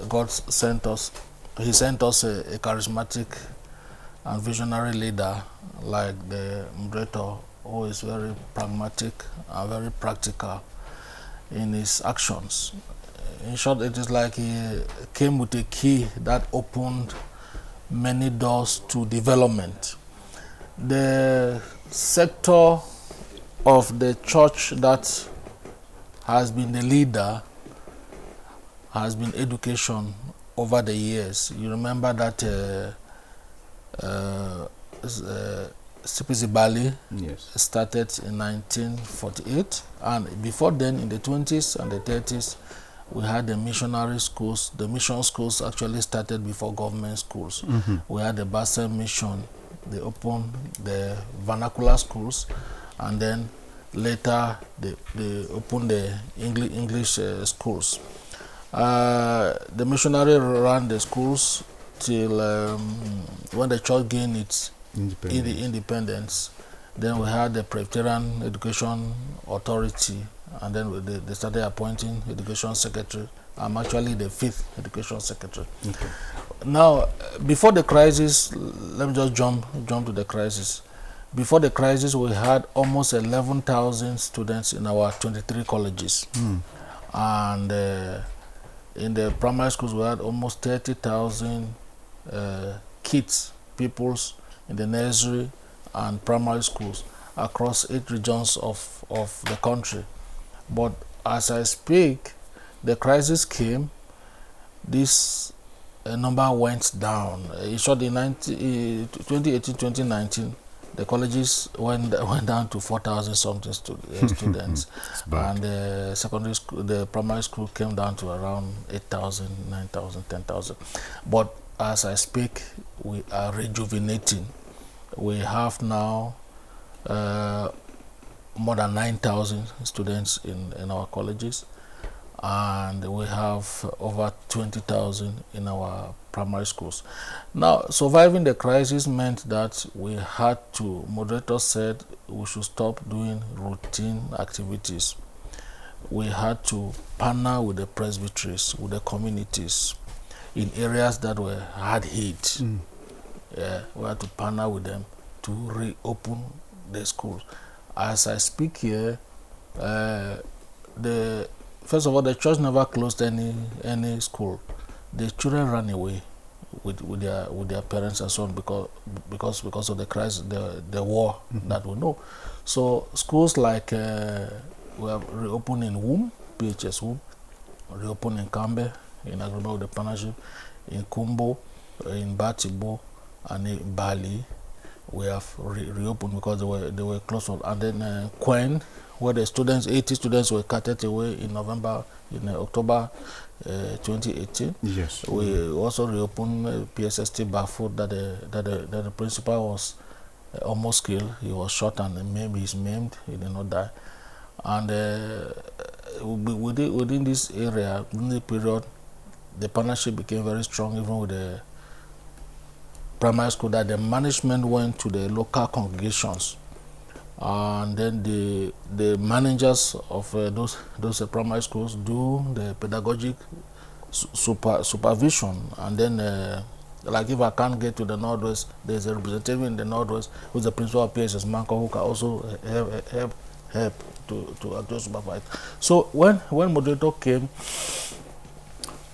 God sent us. He sent us a charismatic and visionary leader like the moderator, who is very pragmatic and very practical in his actions. In short, it is like he came with a key that opened many doors to development. The sector of the church that has been the leader has been education over the years. You remember that CPC Bali started in 1948, and before then, in the 20s and the 30s, we had the missionary schools. The mission schools actually started before government schools. We had the Basel Mission. They opened the vernacular schools, and then later they opened the English schools. The missionary ran the schools till when the church gained its independence. Then we had the Presbyterian Education Authority, and then they started appointing education secretary. I'm actually the 5th education secretary. Okay. Now, before the crisis, let me just jump to the crisis. Before the crisis, we had almost 11,000 students in our 23 colleges. And in the primary schools, we had almost 30,000 kids, pupils in the nursery and primary schools across 8 regions of the country. But as I speak, the crisis came, this number went down. In short, in 2018-2019, the colleges went down to 4,000 something students, and the secondary school, the primary school came down to around 8,000, 9,000, 10,000. But as I speak, we are rejuvenating. We have now more than 9,000 students in our colleges, and we have over 20,000 in our primary schools. Now, surviving the crisis meant that we had to, moderators said we should stop doing routine activities. We had to partner with the presbyteries, with the communities in areas that were hard hit. We had to partner with them to reopen the schools. As I speak here, first of all, the church never closed any school. The children ran away with their parents and so on because of the crisis, the war that we know. So schools like we have reopened in Womb, PHS Womb, reopened in Kambe, in agreement with the partnership, in Kumbo, in Batibo, and in Bali. We have reopened because they were closed. And then Quen, where the students, 80 students were carted away in October 2018. Yes. We also reopened PSST Bafut that the principal was almost killed. He was shot and maybe he's maimed. He did not die. And within this area, in the period, the partnership became very strong, even with the primary school, that the management went to the local congregations, and then the managers of those primary schools do the pedagogic supervision. And then like if I can't get to the Northwest, there's a representative in the Northwest who's the principal of PSS Manko, who can also help to actually supervise. So when moderator came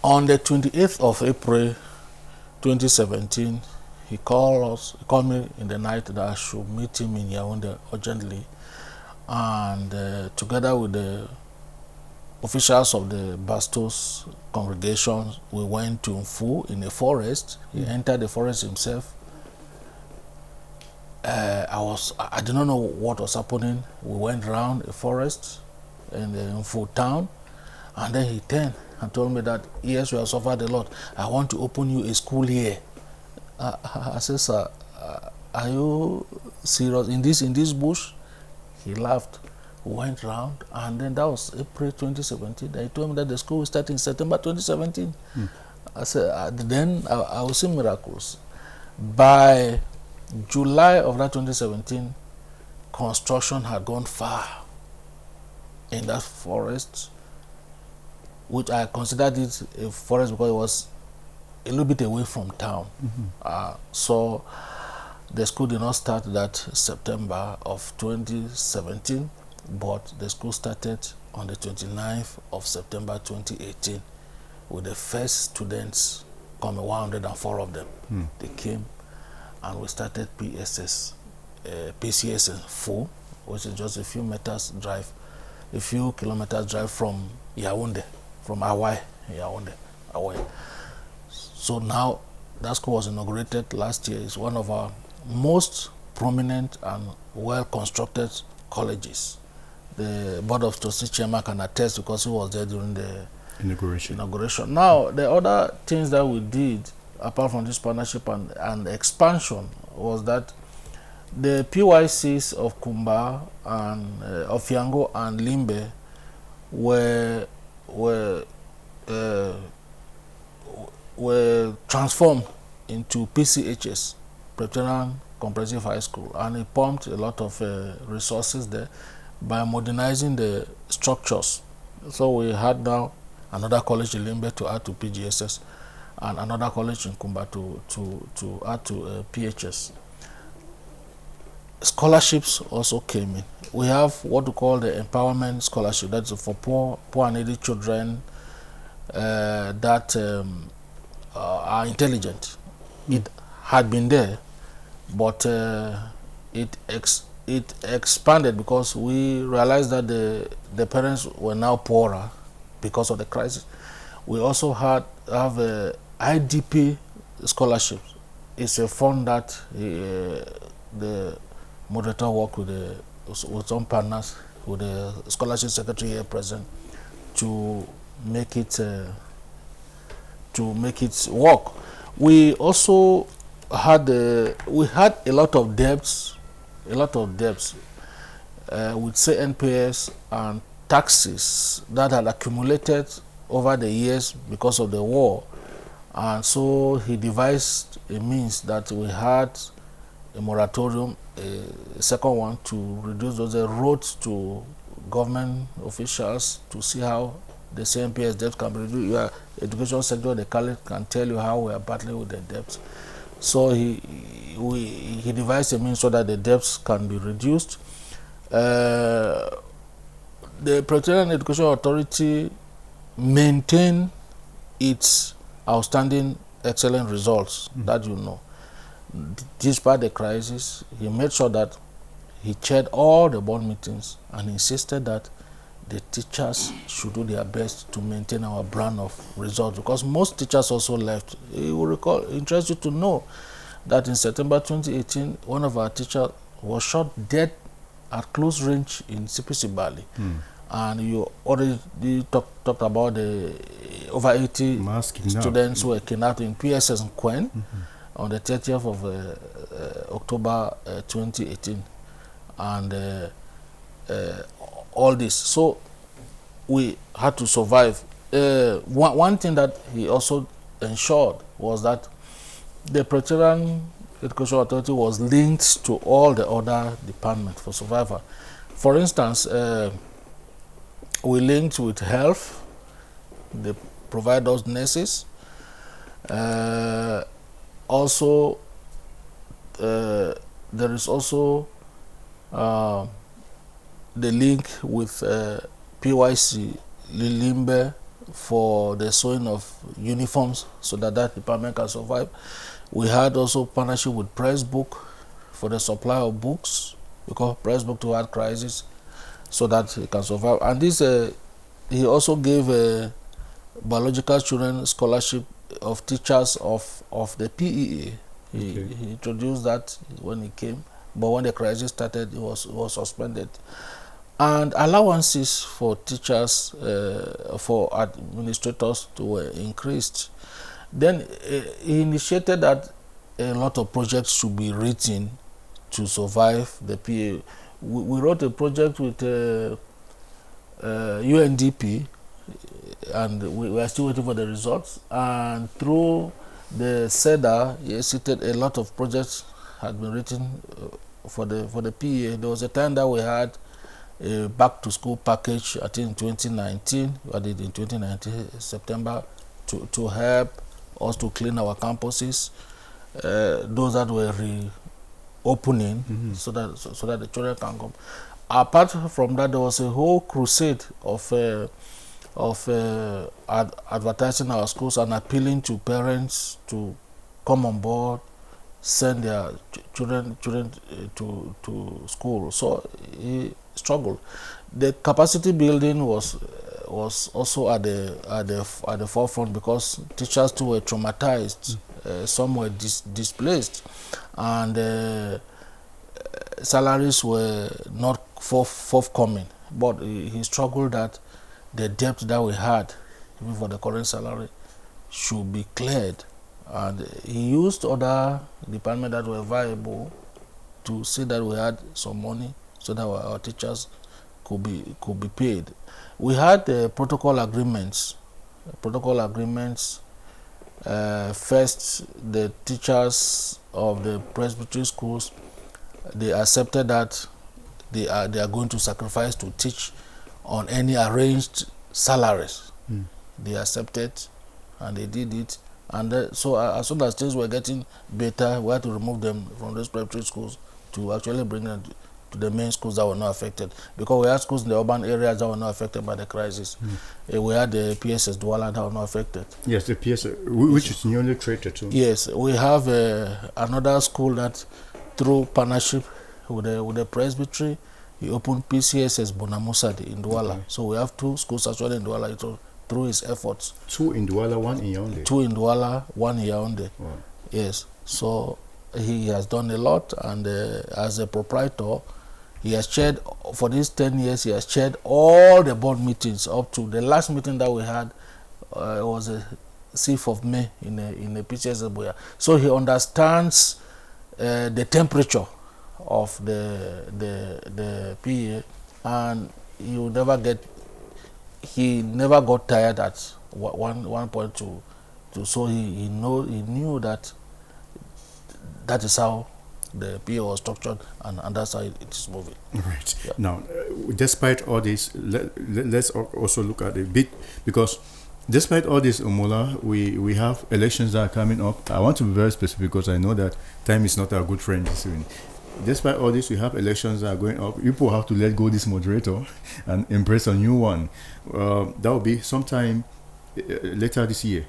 on the 28th of April 2017, he called me in the night that I should meet him in Yaoundé urgently, and together with the officials of the Bastos congregation, we went to Mfu in a forest. He entered the forest himself. I did not know what was happening. We went around a forest in the Mfu town, and then he turned and told me that, yes, you have suffered a lot. I want to open you a school here. I said, sir, are you serious? In this bush? He laughed. We went round, and then that was April 2017. They told me that the school will start in September 2017. I said, then I will see miracles. By July of that 2017, construction had gone far in that forest, which I considered it a forest because it was a little bit away from town. So the school did not start that September of 2017, but the school started on the 29th of September 2018 with the first students coming, 104 of them. They came and we started PCS in full, which is just a few kilometers drive from Yaoundé, from Awai, Awai. So now that school was inaugurated last year. It's one of our most prominent and well-constructed colleges. The Board of Trustees chairman can attest because he was there during the inauguration. Now, the other things that we did, apart from this partnership and expansion, was that the PYCs of Kumba and of Yango and Limbe were transformed into PCHS, Presbyterian Comprehensive High School, and it pumped a lot of resources there by modernizing the structures. So we had now another college in Limbe to add to PGSS, and another college in Kumba to add to PHS. Scholarships also came in. We have what we call the empowerment scholarship. That's for poor and needy children that are intelligent. It had been there, but it expanded because we realized that the parents were now poorer because of the crisis. We also have a IDP scholarship. It's a fund that the moderator worked with some partners, with the scholarship secretary here present, to make it work. We also had a lot of debts with say NPS and taxes that had accumulated over the years because of the war, and so he devised a means that we had a moratorium, a second one, to reduce those roads to government officials to see how the CNPS debt can be reduced. Your education sector, the college, can tell you how we are battling with the debts. So he devised a means so that the debts can be reduced. The Presbyterian Education Authority maintained its outstanding excellent results that you know. Despite the crisis, he made sure that he chaired all the board meetings and insisted that the teachers should do their best to maintain our brand of results, because most teachers also left. You will recall, interest you to know that in September 2018, one of our teachers was shot dead at close range in CPC Bali. And you already talked about the over 80 students who were kidnapped in PSS in Kwen on the 30th of October 2018. And all this. So we had to survive. One thing that he also ensured was that the Presbyterian Education Authority was linked to all the other departments for survival. For instance, we linked with health. They provide us nurses. Also, there is also the link with PYC Lilimbe for the sewing of uniforms so that department can survive. We had also partnership with Pressbook for the supply of books, because Pressbook to had crisis, so that it can survive. And this, he also gave a biological children scholarship of teachers of the PEA. He introduced that when he came, but when the crisis started, it was suspended. And allowances for teachers, for administrators were increased. Then he initiated that a lot of projects should be written to survive the PA. We wrote a project with UNDP, and we are still waiting for the results. And through the SEDA, he cited a lot of projects had been written for the PA. There was a time that we had a back to school package, I think in 2019, we did in 2019 September, to help us to clean our campuses, those that were reopening, so that the children can come. Apart from that, there was a whole crusade of advertising our schools and appealing to parents to come on board, send their children to school. So he struggled. The capacity building was also at the forefront, because teachers too were traumatized, some were displaced, and salaries were not forthcoming. But he struggled that the debt that we had, even for the current salary, should be cleared, and he used other departments that were viable to see that we had some money so that our teachers could be paid. We had protocol agreements. First, the teachers of the presbytery schools, they accepted that they are going to sacrifice to teach on any arranged salaries. They accepted, and they did it. And so as soon as things were getting better, we had to remove them from those preparatory schools to actually bring them to the main schools that were not affected, because we had schools in the urban areas that were not affected by the crisis. We had the PSS Douala that were not affected. Yes, the PSS, which is newly created too. Yes, we have another school that, through partnership with the presbytery, he opened PCSS Bonamusadi in Douala. Okay. So we have two schools actually in Douala through his efforts. Two in Douala, one in Yaoundé. Two in Douala, one in Yaoundé. Wow. Yes. So he has done a lot, and as a proprietor, he has chaired, for these 10 years, he has chaired all the board meetings up to the last meeting that we had. Was the 6th of May in a PCS Boya. So he understands the temperature of the PA, and he never got tired at one point to so he knew that is how the PA was structured, and that's how it is moving. Right. Yeah. Now, despite all this, let's also look at a bit, because despite all this, Omola, we have elections that are coming up. I want to be very specific because I know that time is not our good friend this evening. Despite all this, we have elections that are going up. People have to let go this moderator and embrace a new one. That will be sometime later this year.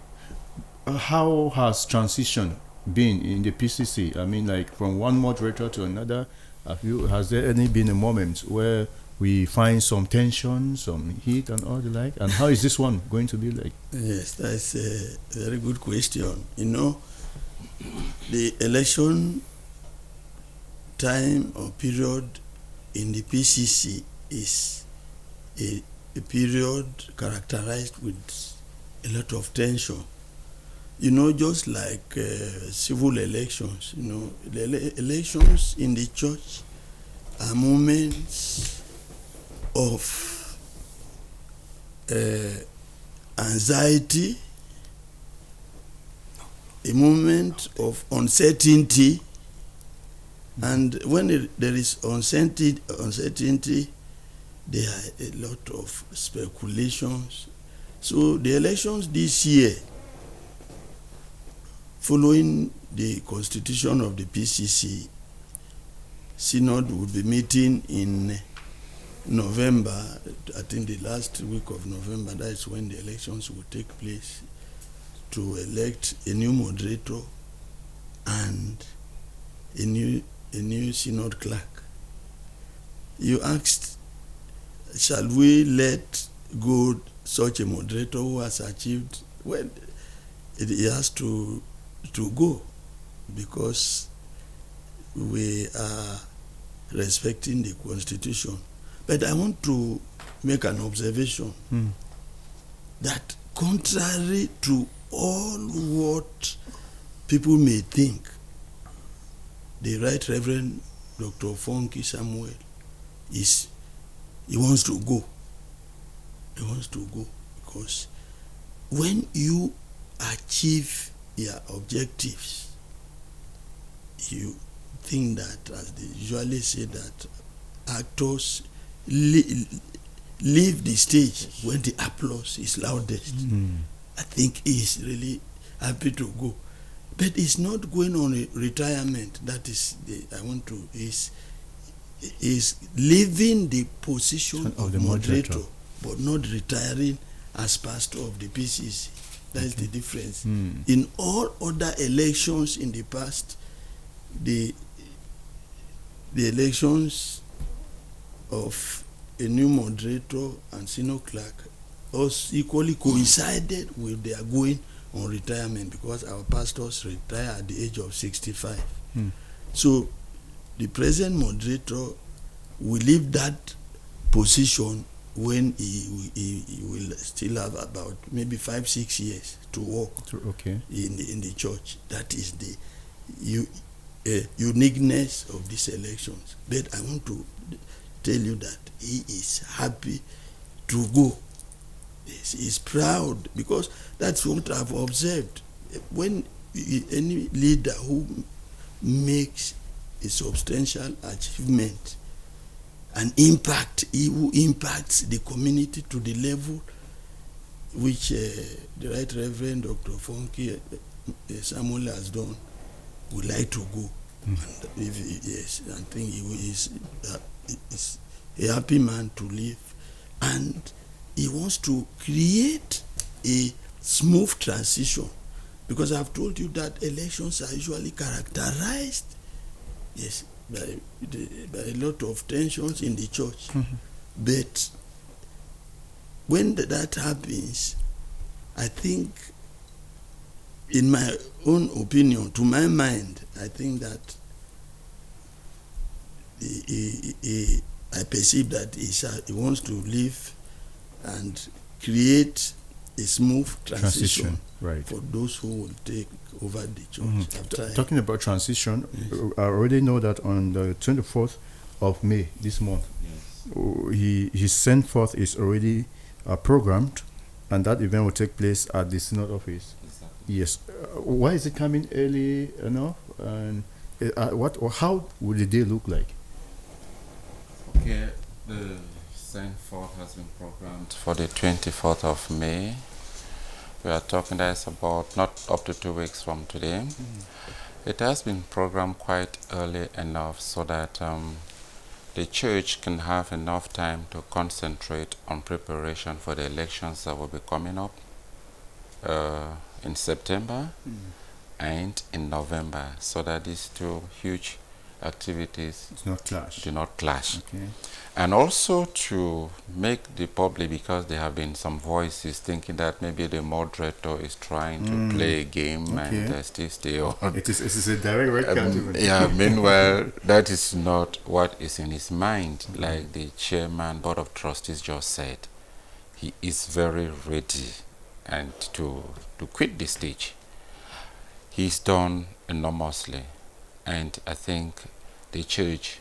How has transition been in the PCC? I mean, like from one moderator to another. Has there been a moment where we find some tension, some heat, and all the like? And how is this one going to be like? Yes, that's a very good question. You know, the election time or period in the PCC is a period characterized with a lot of tension. You know, just like civil elections, you know, the elections in the church are moments of anxiety, a moment of uncertainty, and when there is uncertainty, there are a lot of speculations. So the elections this year, following the constitution of the PCC, Synod will be meeting in November. I think the last week of November, that is when the elections will take place, to elect a new moderator and a new Synod clerk. You asked, shall we let go such a moderator who has achieved? Well, it has to go, because we are respecting the constitution. But I want to make an observation that contrary to all what people may think, the Right Reverend Dr. Funky Samuel he wants to go. He wants to go because when you achieve your objectives, you think that, as they usually say, that actors leave the stage when the applause is loudest. I think he's really happy to go. But it's not going on a retirement. That is is leaving the position of the moderator, but not retiring as pastor of the PCC. That's the difference. In all other elections in the past, the elections of a new moderator and senior clerk also equally coincided with their going on retirement, because our pastors retire at the age of 65. So the present moderator will leave that position when he will still have about maybe 5-6 years to work in the church. That is the uniqueness of these elections. But I want to tell you that he is happy to go. He's proud, because that's what I've observed. When any leader who makes a substantial achievement, an impact, he who impacts the community to the level which the Right Reverend Dr. Funky Samuel has done, would like to go. And yes, I think he is a happy man to live, and he wants to create a smooth transition, because I've told you that elections are usually characterized, yes, by a lot of tensions in the church. But when that happens, I think, in my own opinion, to my mind, I think that I perceive that he wants to live and create a smooth transition for those who will take over the church. Talking about transition, I already know that on the 24th of May this month, his send forth is already programmed, and that event will take place at the Synod office. Exactly. Yes. Why is it coming early enough? And how will the day look like? Okay, the send forth has been programmed for the 24th of May. We are talking that's about not up to 2 weeks from today. It has been programmed quite early enough so that the church can have enough time to concentrate on preparation for the elections that will be coming up in September and in November, so that these two huge activities do not clash. Okay. And also to make the public, because there have been some voices thinking that maybe the moderator is trying to play a game and still stay on. It is a direct red yeah, meanwhile, that is not what is in his mind. Like the chairman, board of trustees just said, he is very ready and to quit the stage. He's done enormously, and I think the church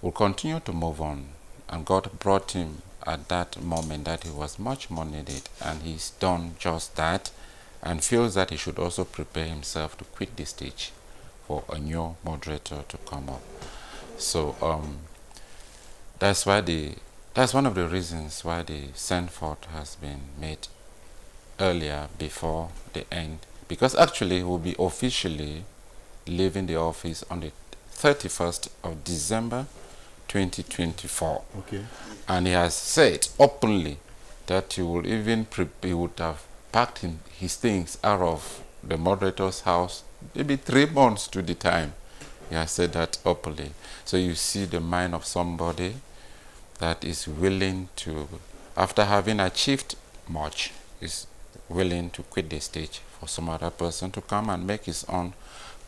will continue to move on, and God brought him at that moment that he was much more needed, and he's done just that, and feels that he should also prepare himself to quit the stage for a new moderator to come up. So that's one of the reasons why the send forth has been made earlier before the end, because actually he will be officially leaving the office on the 31st of December 2024. Okay. And he has said openly that he will even he would have packed his things out of the moderator's house maybe 3 months to the time. He has said that openly. So you see the mind of somebody that is willing to, after having achieved much, is willing to quit the stage for some other person to come and make his own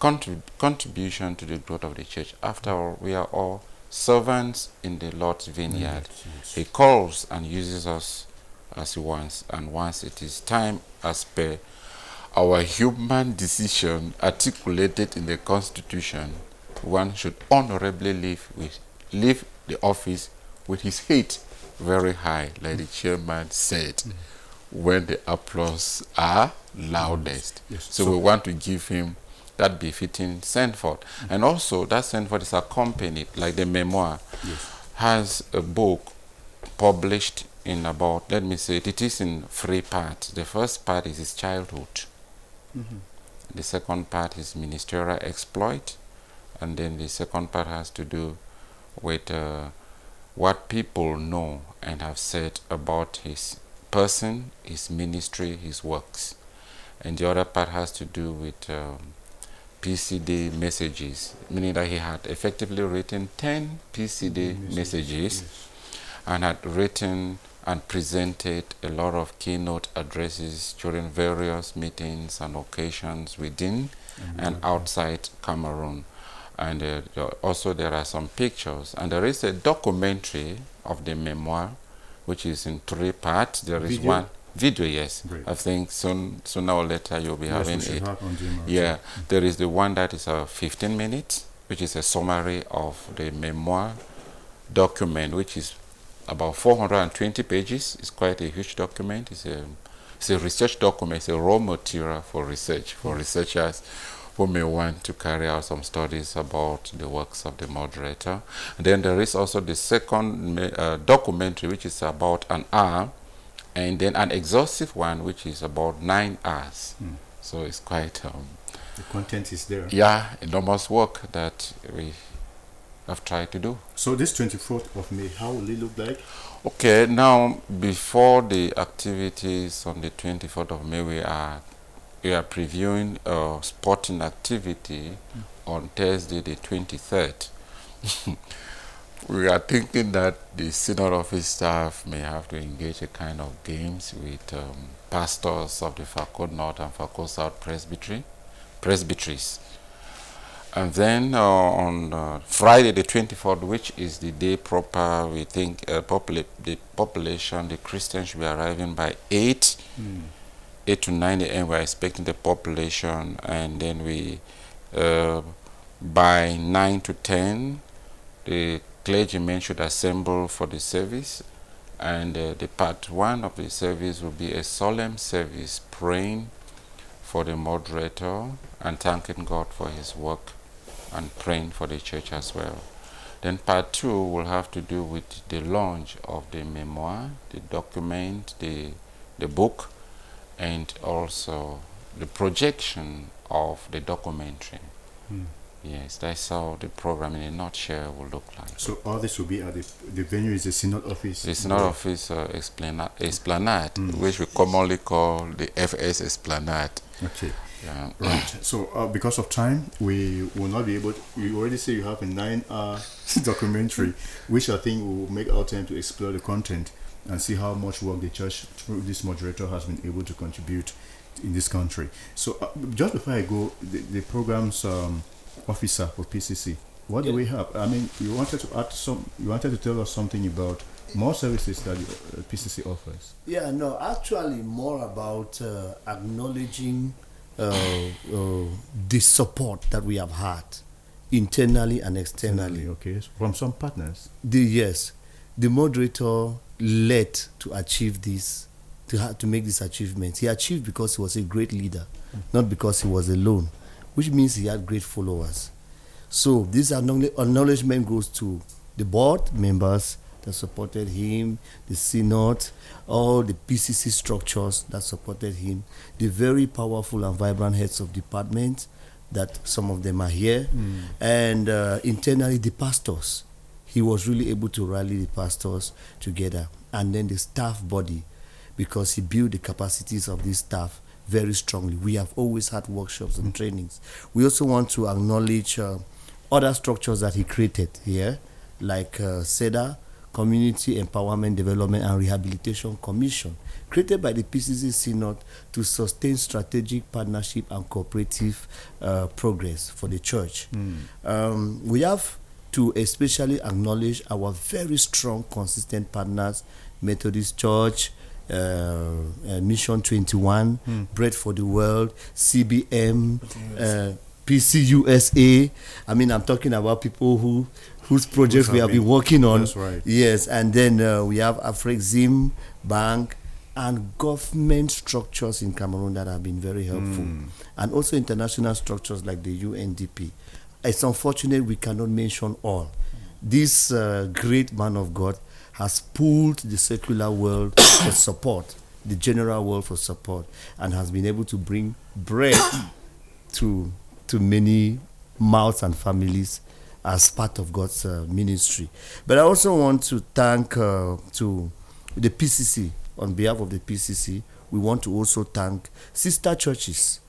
contribution to the growth of the church. After all, we are all servants in the Lord's vineyard. Yes. He calls and uses us as he wants, and once it is time, as per our human decision articulated in the Constitution, one should honorably leave the office with his head very high, like the chairman said. when the applause are loudest. Yes. So we want to give him that befitting send-forth. And also that send-forth is accompanied, like the memoir, has a book published in about, let me say, it is in 3 parts. The first part is his childhood. The second part is ministerial exploit. And then the second part has to do with what people know and have said about his person, his ministry, his works. And the other part has to do with PCD messages, meaning that he had effectively written 10 PCD messages and had written and presented a lot of keynote addresses during various meetings and occasions within and outside Cameroon. And also there are some pictures, and there is a documentary of the memoir which is in 3 parts. There is one video, yes. Great. I think sooner or later you'll be having it. Yeah. There is the one that is 15 minutes, which is a summary of the memoir document, which is about 420 pages. It's quite a huge document. It's a research document. It's a raw material for research, for researchers who may want to carry out some studies about the works of the moderator. And then there is also the second documentary, which is about an hour, and then an exhaustive one, which is about 9 hours. So it's quite the content is there. Yeah, enormous work that we have tried to do. So this 24th of May, how will it look like? Okay, now before the activities on the 24th of May, we are previewing a sporting activity on Thursday the 23rd. We are thinking that the synod office staff may have to engage a kind of games with pastors of the Fakod North and Fakod South presbyteries. And then on Friday the 24th, which is the day proper, we think the population, the Christians should be arriving by 8 to 9 a.m. We're expecting the population, and then we by 9 to 10 the clergymen should assemble for the service, and the part 1 of the service will be a solemn service, praying for the moderator and thanking God for his work and praying for the church as well. Then part 2 will have to do with the launch of the memoir, the document, the book, and also the projection of the documentary. Yes, that's how the program in a nutshell will look like. So all this will be at the venue is the synod office? The synod office Esplanade, which we commonly call the FS Esplanade. Okay. Yeah. Right. So because of time, we will not be able to, you already say you have a 9-hour documentary, which I think will make our time to explore the content and see how much work the church through this moderator has been able to contribute in this country. So just before I go, the program's officer for PCC, what do we have? I mean, you wanted to tell us something about more services that the PCC offers. Yeah, no, actually more about acknowledging the support that we have had internally and externally. Okay, so from some partners. The moderator led to achieve this, to make this achievement. He achieved because he was a great leader, not because he was alone, which means he had great followers. So this acknowledgement goes to the board members that supported him, the synod, all the PCC structures that supported him, the very powerful and vibrant heads of departments, that some of them are here, and internally the pastors. He was really able to rally the pastors together, and then the staff body, because he built the capacities of this staff very strongly. We have always had workshops and trainings. We also want to acknowledge other structures that he created here, like SEDA, Community Empowerment Development and Rehabilitation Commission, created by the PCC Synod to sustain strategic partnership and cooperative progress for the church. We have to especially acknowledge our very strong, consistent partners, Methodist Church, Mission 21, Bread for the World, CBM, PCUSA. I mean, I'm talking about people whose projects we have been working on. That's right. Yes, and then we have Afrexim Bank, and government structures in Cameroon that have been very helpful, and also international structures like the UNDP. It's unfortunate we cannot mention all. This great man of God has pulled the secular world for support, the general world for support, and has been able to bring bread to many mouths and families as part of God's ministry. But I also want to thank to the PCC. On behalf of the PCC, we want to also thank sister churches,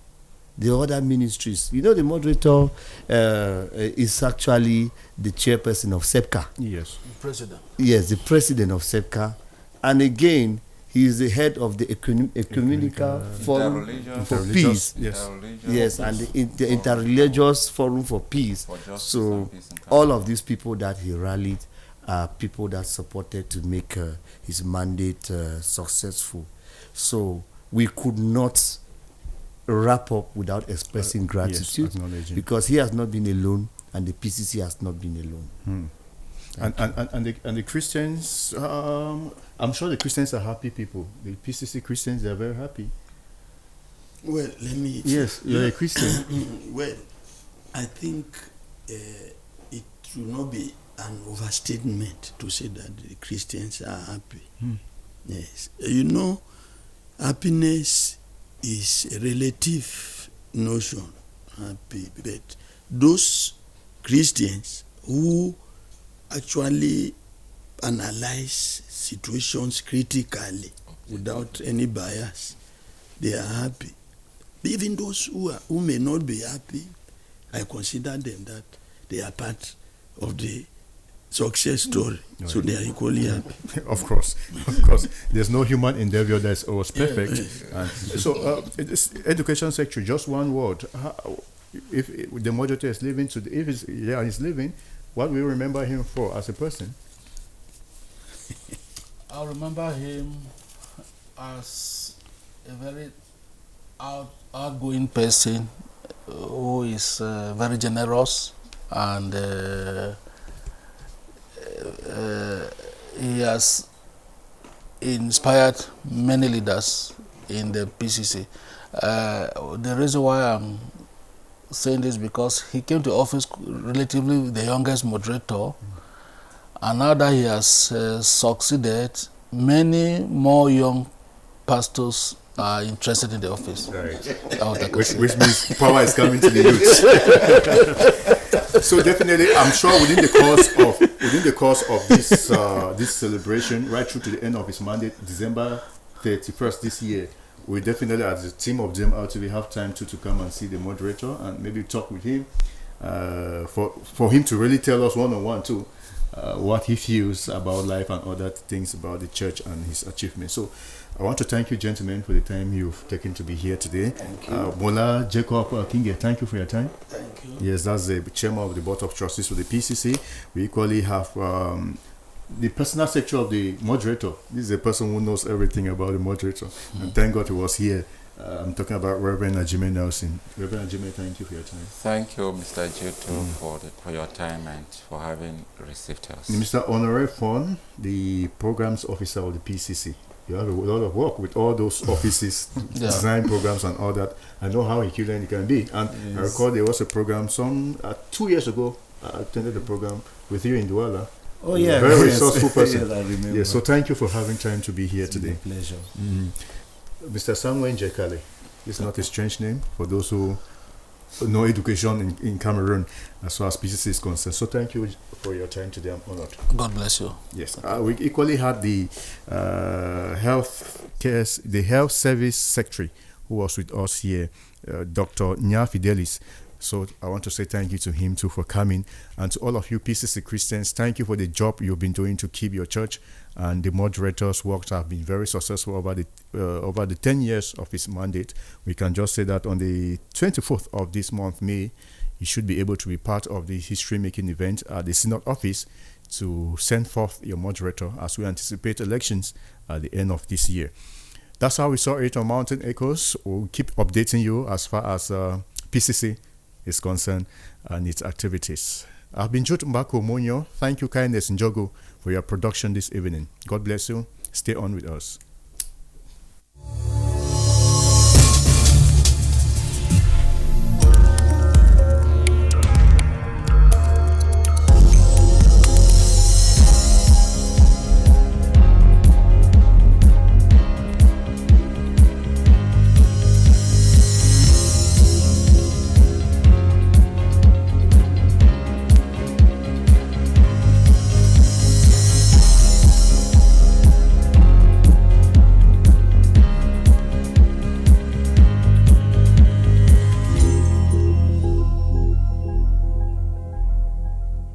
the other ministries. You know, the moderator is actually the chairperson of SEPCA. Yes. President. Yes, the president of SEPCA. And again, he is the head of the Ecumenical Forum for Peace. Yes. Yes, and the Interreligious Forum for Peace. So all of these people that he rallied are people that supported to make his mandate successful. So we could not wrap up without expressing gratitude, because he has not been alone and the PCC has not been alone. And the Christians, I'm sure the Christians are happy people. The PCC Christians, they are very happy. Well, let me. Yes, you're a Christian. Well, I think it will not be an overstatement to say that the Christians are happy. Yes. You know, happiness is a relative notion. Happy, but those Christians who actually analyze situations critically without any bias, they are happy. Even those who may not be happy, I consider them that they are part of the success story. So they are equally happy. Of course. There's no human endeavor that's always perfect. And so, this education sector, just one word. If the moderator is living today, if he's living, what will you remember him for as a person? I remember him as a very outgoing person who is very generous, and he has inspired many leaders in the PCC. The reason why I'm saying this, because he came to office relatively the youngest moderator, and now that he has succeeded, many more young pastors are interested in the office. Right. Which means power is coming to the youth. So definitely, I'm sure within the course of this celebration, right through to the end of his mandate, December 31st this year, we definitely, as a team of GMRTV, have time to come and see the moderator and maybe talk with him for him to really tell us one-on-one too what he feels about life and other things about the church and his achievements. So I want to thank you, gentlemen, for the time you've taken to be here today. Thank you. Mola Jacob Kinge, thank you for your time. Thank you. Yes, that's the chairman of the board of trustees for the PCC. We equally have the personal sector of the moderator. This is a person who knows everything about the moderator. And thank God he was here. I'm talking about Reverend Ajime Nelson. Reverend Ajime, thank you for your time. Thank you, Mr. Juto, for your time and for having received us. Mr. Honore Fon, the programs officer of the PCC. You have a lot of work with all those offices, design programs and all that. I know how equivalent it can be. And I recall there was a program 2 years ago. I attended the program with you in Douala. Oh yeah, very resourceful person. Yes, I remember. Yes, so thank you for having time to be here today. My pleasure. Mr. Samuel Njekale. This is not a strange name for those who know education in Cameroon as far as PCC is concerned. So thank you for your time today. I'm honored. God bless you. Yes, we equally had the health service secretary who was with us here, Dr. Nya Fidelis. So I want to say thank you to him too for coming, and to all of you PCC Christians, thank you for the job you've been doing to keep your church, and the moderator's works have been very successful over the 10 years of his mandate. We can just say that on the 24th of this month, May, you should be able to be part of the history-making event at the Synod office to send forth your moderator as we anticipate elections at the end of this year. That's how we saw it on Mountain Echoes. We'll keep updating you as far as PCC is concerned and its activities. I've been Jude Mbako Monyo. Thank you, Kindness Njogo, for your production this evening. God bless you. Stay on with us.